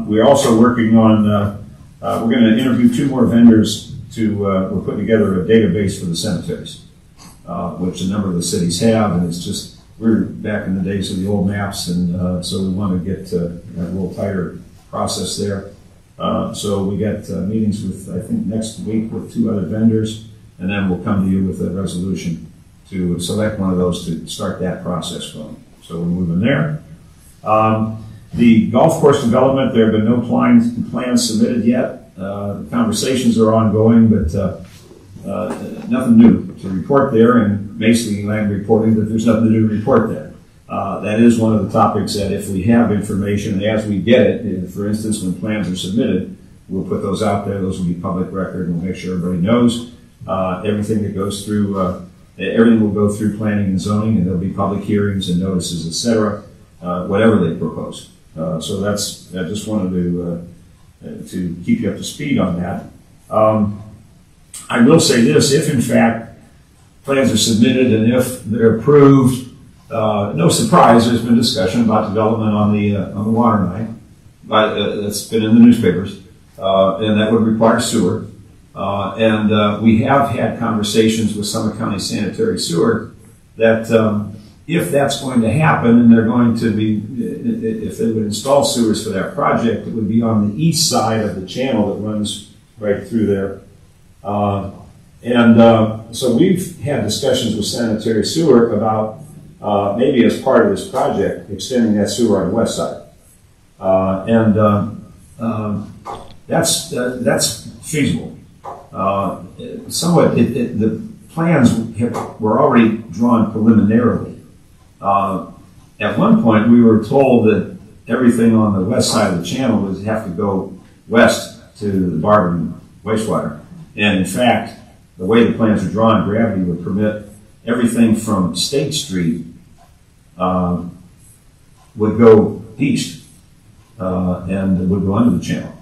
[SPEAKER 2] We're also working on, we're going to interview 2 more vendors we're putting together a database for the cemeteries, which a number of the cities have, and it's just, we're back in the days of the old maps, and so we want to get a little tighter process there. So we got meetings with, I think, next week with 2 other vendors, and then we'll come to you with a resolution to select one of those to start that process going. So we're moving there. The golf course development, there have been no plans submitted yet. Conversations are ongoing, but nothing new to report there, and basically land reporting that there's nothing new to report there. That is one of the topics that if we have information, and as we get it, for instance, when plans are submitted, we'll put those out there. Those will be public record, and we'll make sure everybody knows. Everything that goes through, everything will go through planning and zoning, and there'll be public hearings and notices, etc., whatever they propose. So that's, I just wanted to keep you up to speed on that. I will say this, if in fact plans are submitted and if they're approved, no surprise, there's been discussion about development on the water line. That's been in the newspapers, and that would require sewer. And we have had conversations with Summit County Sanitary Sewer that if that's going to happen, and they're going to be, if they would install sewers for that project, it would be on the east side of the channel that runs right through there. So we've had discussions with Sanitary Sewer about maybe as part of this project, extending that sewer on the west side. That's feasible. Somewhat, the plans were already drawn preliminarily. At one point, we were told that everything on the west side of the channel would have to go west to the Barberton wastewater. And in fact, the way the plans are drawn, gravity would permit everything from State Street would go east and would go under the channel.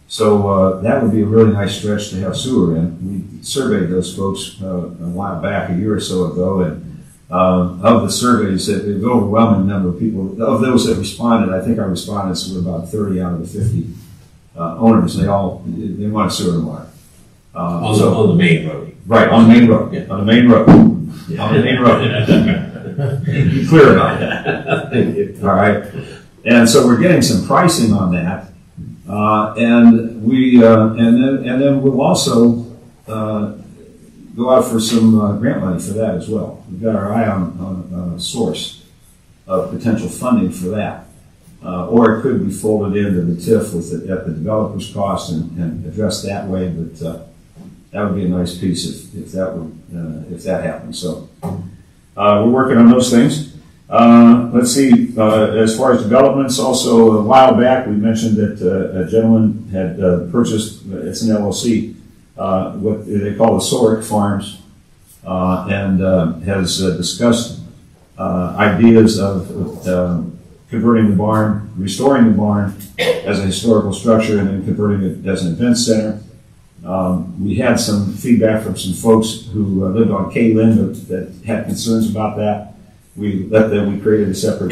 [SPEAKER 2] So that would be a really nice stretch to have sewer in. We surveyed those folks a while back, a year or so ago, and of the surveys, an overwhelming number of people, of those that responded, I think our respondents were about 30 out of the 50 owners. They want sewer and water.
[SPEAKER 4] On the main road.
[SPEAKER 2] Right, on the main road. Yeah. On the main road. Yeah. On the main road. Be clear about that. Thank you. All right. And so we're getting some pricing on that. And then we'll also go out for some grant money for that as well. We've got our eye on a source of potential funding for that. Or it could be folded into the TIF at the developer's cost and addressed that way, but that would be a nice piece if that happens. So we're working on those things. Let's see, as far as developments, also a while back we mentioned that a gentleman had purchased, it's an LLC, what they call the Soric Farms, and has discussed ideas of converting the barn, restoring the barn as a historical structure, and then converting it as an event center. We had some feedback from some folks who lived on K. Lynn that had concerns about that. We created a separate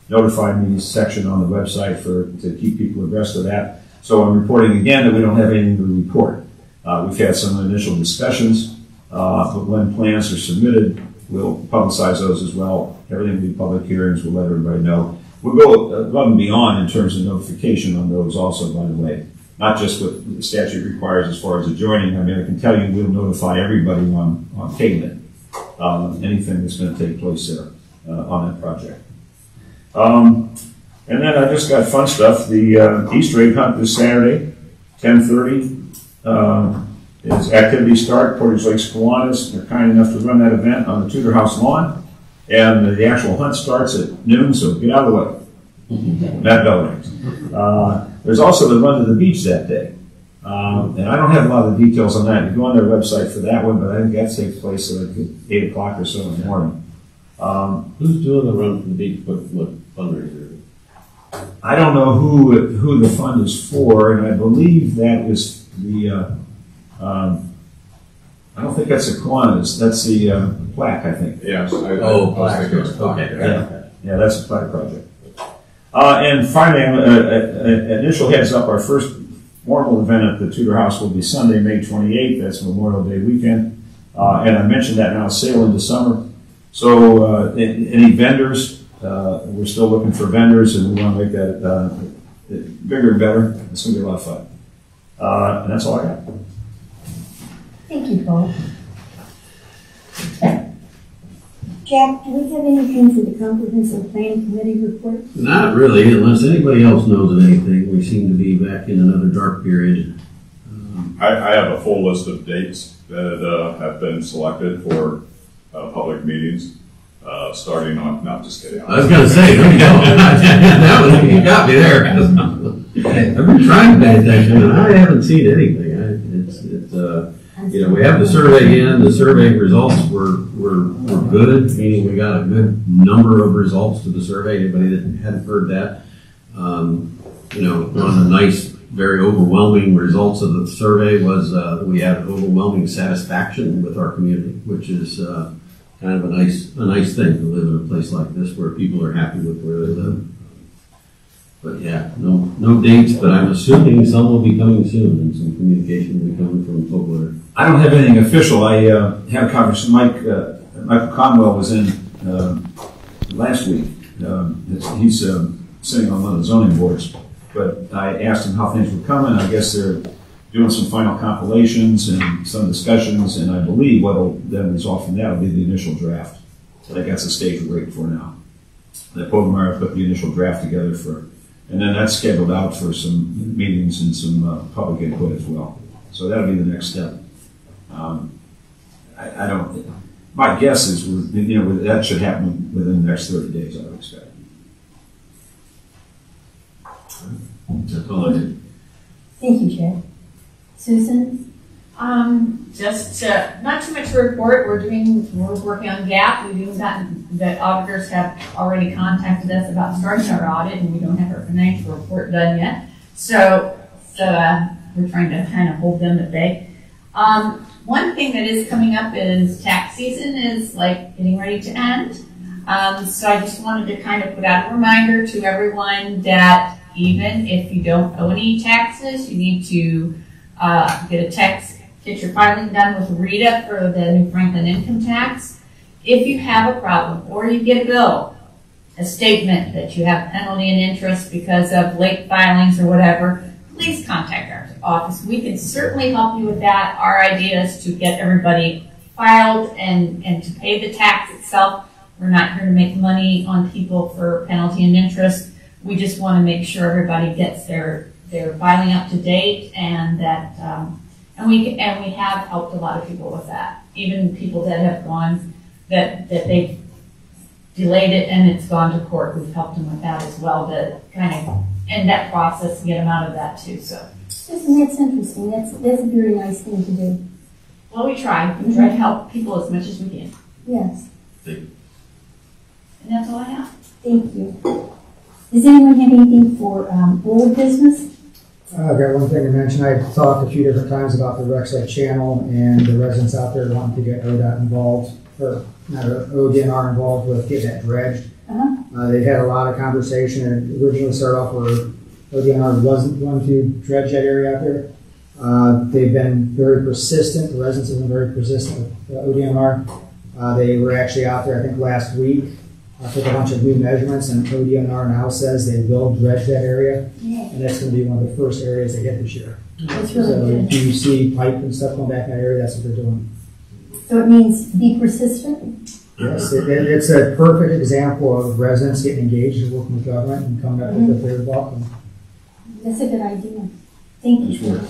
[SPEAKER 2] notify me section on the website to keep people abreast of that. So I'm reporting again that we don't have anything to report. We've had some initial discussions, but when plans are submitted, we'll publicize those as well. Everything will be public hearings. We'll let everybody know. we'll go above and beyond in terms of notification on those also, by the way. Not just what the statute requires as far as adjoining. I mean, I can tell you we'll notify everybody on KLIN, anything that's going to take place there on that project. And then I just got fun stuff. The Easter egg hunt this Saturday, 10:30, is activity start. Portage Lakes Kiwanis. They're kind enough to run that event on the Tudor House lawn. And the actual hunt starts at noon, so get out of the way. Matt Bellering. There's also the run to the beach that day. And I don't have a lot of the details on that. You go on their website for that one, but I think that takes place at 8 o'clock or so in the morning.
[SPEAKER 4] Who's doing the run to the beach? What fundraiser?
[SPEAKER 2] I don't know who the fund is for, and I believe that is the, I don't think that's the Kiwanis, that's the plaque, I think.
[SPEAKER 7] Yes.
[SPEAKER 4] Plaque.
[SPEAKER 2] Okay. Yeah, that's a plaque project. And finally, initial heads up, our first formal event at the Tudor House will be Sunday, May 28th. That's Memorial Day weekend. And I mentioned that now, sail into summer. So any vendors, we're still looking for vendors, and we want to make that bigger and better. It's going to be a lot of fun. And that's all I got.
[SPEAKER 1] Thank you, Paul. Jack, do we have anything for the Comprehensive Plan Committee report?
[SPEAKER 4] Not really, unless anybody else knows of anything. We seem to be back in another dark period.
[SPEAKER 7] I have a full list of dates that have been selected for public meetings, starting on, not just kidding.
[SPEAKER 4] I was going to say, there you go. That was, you got me there. I've been trying to pay attention, and I haven't seen anything. We have the survey in. The survey results were good, meaning we got a good number of results to the survey. Anybody that hadn't heard that, one of the nice, very overwhelming results of the survey was we had overwhelming satisfaction with our community, which is kind of a nice thing to live in a place like this where people are happy with where they live. But yeah, no dates, but I'm assuming some will be coming soon, and some communication will be coming from Fogler.
[SPEAKER 2] I don't have anything official. I had a conversation. Michael Conwell was in last week. He's sitting on one of the zoning boards. But I asked him how things were coming. I guess they're doing some final compilations and some discussions, and I believe what will then result from that will be the initial draft. I think that's the stage we're waiting for now. That Pogemeyer put the initial draft together and then that's scheduled out for some meetings and some public input as well. So that'll be the next step. My guess is, that should happen within the next 30 days, I would expect.
[SPEAKER 4] That's all I did.
[SPEAKER 1] Thank you, Chad. Susan?
[SPEAKER 12] Just not too much to report. We're working on GAP. We've even gotten that auditors have already contacted us about starting our audit, and we don't have our financial report done yet. So we're trying to kind of hold them at bay. One thing that is coming up is tax season is getting ready to end. So I just wanted to kind of put out a reminder to everyone that even if you don't owe any taxes, you need to get your filing done with Rita for the New Franklin income tax. If you have a problem or you get a bill, a statement that you have penalty and interest because of late filings or whatever, please contact our office. We can certainly help you with that. Our idea is to get everybody filed and to pay the tax itself. We're not here to make money on people for penalty and interest. We just want to make sure everybody gets their filing up to date, and that and we have helped a lot of people with that. Even people that have gone that they've delayed it and it's gone to court, we've helped them with that as well to kind of end that process and get them out of that too. So
[SPEAKER 1] that's interesting. That's a very nice thing to do.
[SPEAKER 12] Well, we try. We try to help people as much as we can.
[SPEAKER 1] Yes.
[SPEAKER 4] Thank you.
[SPEAKER 12] And that's all I have.
[SPEAKER 1] Thank you. Does anyone have anything for old business?
[SPEAKER 9] I've got one thing to mention. I've talked a few different times about the Rexlake Channel and the residents out there wanting to get ODOT involved, or not ODNR involved with getting that dredged. They've had a lot of conversation, and originally started off where ODNR wasn't going to dredge that area out there. They've been very persistent. The residents have been very persistent with ODNR. They were actually out there, I think, last week took a bunch of new measurements, and ODNR now says they will dredge that area,
[SPEAKER 1] Yeah,
[SPEAKER 9] and that's going to be one of the first areas they hit this year.
[SPEAKER 1] that's
[SPEAKER 9] So
[SPEAKER 1] really
[SPEAKER 9] if
[SPEAKER 1] good.
[SPEAKER 9] you see pipe and stuff going back in that area, that's what they're doing.
[SPEAKER 1] So it means be persistent?
[SPEAKER 9] Yes, it's a perfect example of residents getting engaged and working with government and coming up with a fair welcome.
[SPEAKER 1] That's a good idea. Thank you.
[SPEAKER 2] Sure.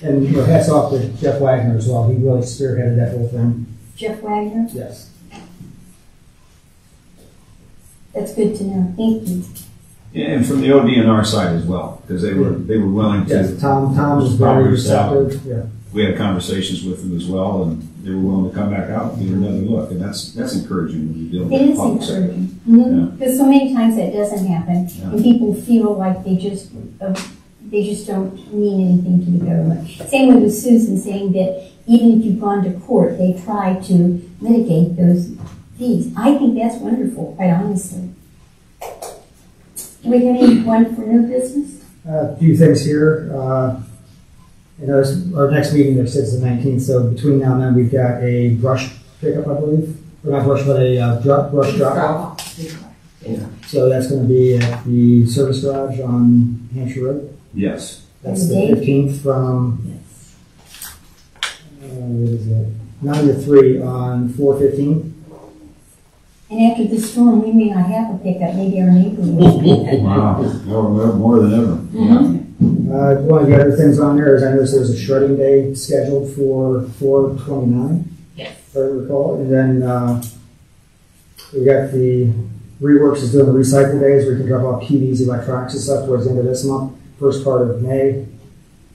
[SPEAKER 9] And hats off to Jeff Wagner as well. He really spearheaded that whole thing.
[SPEAKER 1] Jeff Wagner,
[SPEAKER 9] Yes.
[SPEAKER 1] that's good to know. Thank you.
[SPEAKER 2] And from the ODNR side as well, because they were willing to.
[SPEAKER 9] Yes, Tom was very receptive. Yeah.
[SPEAKER 2] We had conversations with them as well, and they were willing to come back out and give it another look, and that's encouraging when you deal with
[SPEAKER 1] It
[SPEAKER 2] the
[SPEAKER 1] is
[SPEAKER 2] public sector.
[SPEAKER 1] encouraging. Because so many times that doesn't happen,
[SPEAKER 2] Yeah.
[SPEAKER 1] and people feel like they just don't mean anything to the government. Same way with Susan saying that even if you've gone to court, they try to mitigate those fees. I think that's wonderful, quite honestly. Do we have anyone for new business?
[SPEAKER 9] A few things here. Our next meeting, they said, is the 19th, so between now and then, we've got a brush pickup, I believe. Or not brush, but a brush drop-off.
[SPEAKER 2] Yeah.
[SPEAKER 9] So that's going to be at the service garage on Hampshire Road.
[SPEAKER 2] Yes.
[SPEAKER 9] That's the 15th from, what is it? 9 to 3 on 4/15.
[SPEAKER 1] And after the storm, we may not have a pickup, maybe our neighbor will.
[SPEAKER 2] Wow, more than ever.
[SPEAKER 9] One of the other things on there is I noticed there's a shredding day scheduled for 4/29.
[SPEAKER 12] Yes.
[SPEAKER 9] If I recall. And then we got the Reworks is doing the recycle days where you can drop off TVs, electronics and stuff towards the end of this month, first part of May.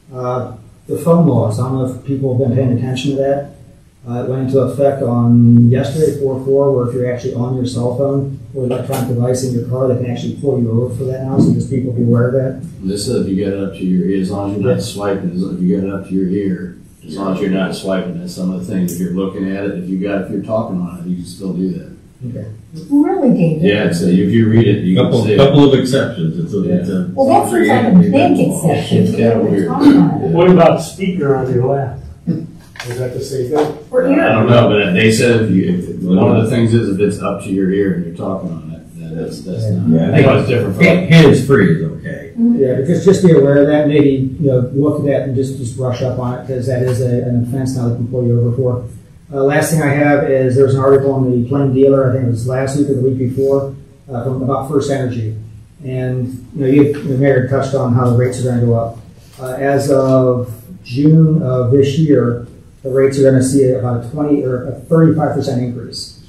[SPEAKER 9] The phone laws, I don't know if people have been paying attention to that. It went into effect on yesterday, 4/4, where if you're actually on your cell phone or electronic device in your car, they can actually pull you over for that now, so just people be aware of that.
[SPEAKER 13] This is if you get it up to your ear, as long as you're not swiping, if you get it up to your ear, as long as you're not swiping, that's some of the things, if you're looking at it, if you're talking on it, you can still do that.
[SPEAKER 9] Okay.
[SPEAKER 1] Really, David?
[SPEAKER 13] Yeah, so if you read it, you can see it.
[SPEAKER 4] Couple of exceptions. It's a
[SPEAKER 1] Well, that seems like a big exception.
[SPEAKER 13] It's kind of weird.
[SPEAKER 11] What about speaker on your lap? Is that the same thing?
[SPEAKER 1] For
[SPEAKER 13] I
[SPEAKER 1] ear.
[SPEAKER 13] don't know, but they said if one of the things is if it's up to your ear and you're talking on it, then that's not.
[SPEAKER 4] Yeah,
[SPEAKER 13] I think it's different from.
[SPEAKER 4] hands free is okay.
[SPEAKER 9] Yeah, because just be aware of that. Maybe look at that and just brush up on it because that is an offense now they can pull you over for. Last thing I have is there's an article in the Plain Dealer. I think it was last week or the week before about First Energy, and the mayor touched on how the rates are going to go up. As of June of this year, the rates are going to see about a 20 or a 35% increase.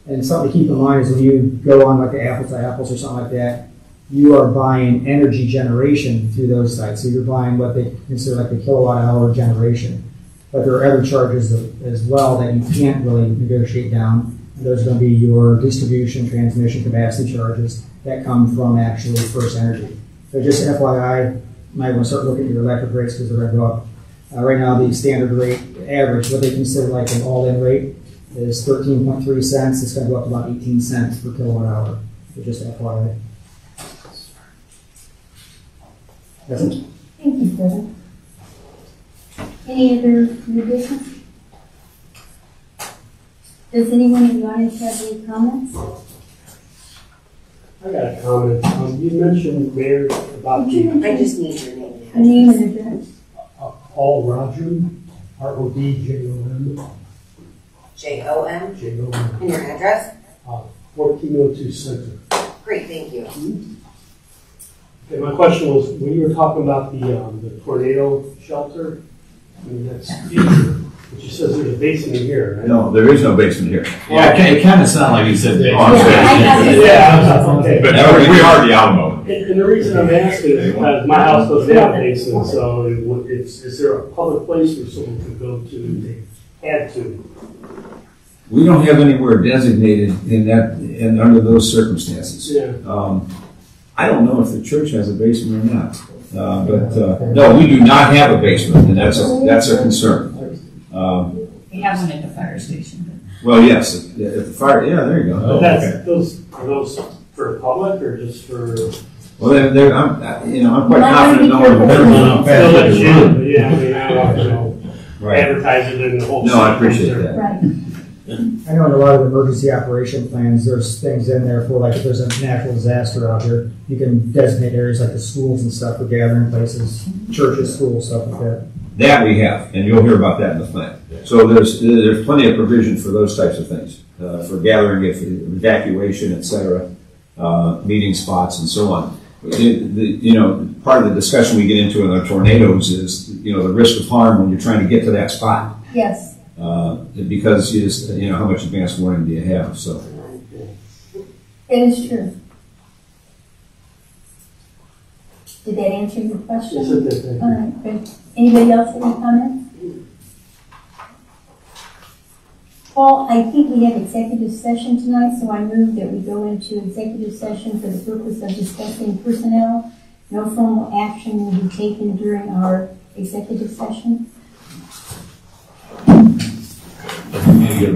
[SPEAKER 9] And something to keep in mind is when you go on like the Apples to Apples or something like that, you are buying energy generation through those sites. So you're buying what they consider like the kilowatt hour generation. But there are other charges as well that you can't really negotiate down. And those are going to be your distribution, transmission, capacity charges that come from actually First Energy. So just FYI, you might want to start looking at your electric rates because they're going to go up. Right now, the standard rate average, what they consider like an all-in rate, is 13.3 cents. It's going to go up to about 18 cents per kilowatt hour. So just FYI. That's it.
[SPEAKER 1] Thank you, Brother. Any other new business? Does anyone in the audience have any comments?
[SPEAKER 11] I got a comment. You mentioned, Mayor, about
[SPEAKER 14] I just need your name.
[SPEAKER 1] Name and address.
[SPEAKER 11] Paul Rodrum, RODJOM.
[SPEAKER 14] J-O-M.
[SPEAKER 11] J-O-M.
[SPEAKER 14] And your address?
[SPEAKER 11] 1402 Center.
[SPEAKER 14] Great, thank you.
[SPEAKER 11] Okay, my question was, when you were talking about the tornado shelter, I mean, that's future, but you said there's a basement in here, right?
[SPEAKER 2] No, there is no basement here.
[SPEAKER 13] Yeah, it kind of sounded like he said.
[SPEAKER 11] Okay.
[SPEAKER 7] But we are the Alamo.
[SPEAKER 11] And the reason I'm asking is because my house doesn't have a basement, so is there a public place where someone can go to and add to?
[SPEAKER 2] We don't have anywhere designated in that, and under those circumstances.
[SPEAKER 11] Yeah.
[SPEAKER 2] I don't know if the church has a basement or not. No, we do not have a basement, and that's a concern.
[SPEAKER 12] We have one at the fire station.
[SPEAKER 2] Well, yes, at the fire. Yeah, there you go.
[SPEAKER 11] But are those for the public or just for?
[SPEAKER 2] Well, I'm quite confident knowing
[SPEAKER 11] Yeah, I mean, I don't know.
[SPEAKER 2] Right.
[SPEAKER 11] Advertise it in the whole.
[SPEAKER 2] No, I appreciate that.
[SPEAKER 1] Right.
[SPEAKER 9] I know in a lot of emergency operation plans, there's things in there for like if there's a natural disaster out there, you can designate areas like the schools and stuff for gathering places, churches, schools, stuff like that.
[SPEAKER 2] That we have, and you'll hear about that in the plan. So there's plenty of provision for those types of things, for gathering, evacuation, etc., meeting spots, and so on. Part of the discussion we get into in the tornadoes is, the risk of harm when you're trying to get to that spot.
[SPEAKER 1] Yes.
[SPEAKER 2] Because how much advance warning do you have? So
[SPEAKER 1] It is true. Did that answer your question?
[SPEAKER 11] Yes, it did.
[SPEAKER 1] All right, good. Anybody else have any comments? Paul, I think we have executive session tonight, so I move that we go into executive session for the purpose of discussing personnel. No formal action will be taken during our executive session.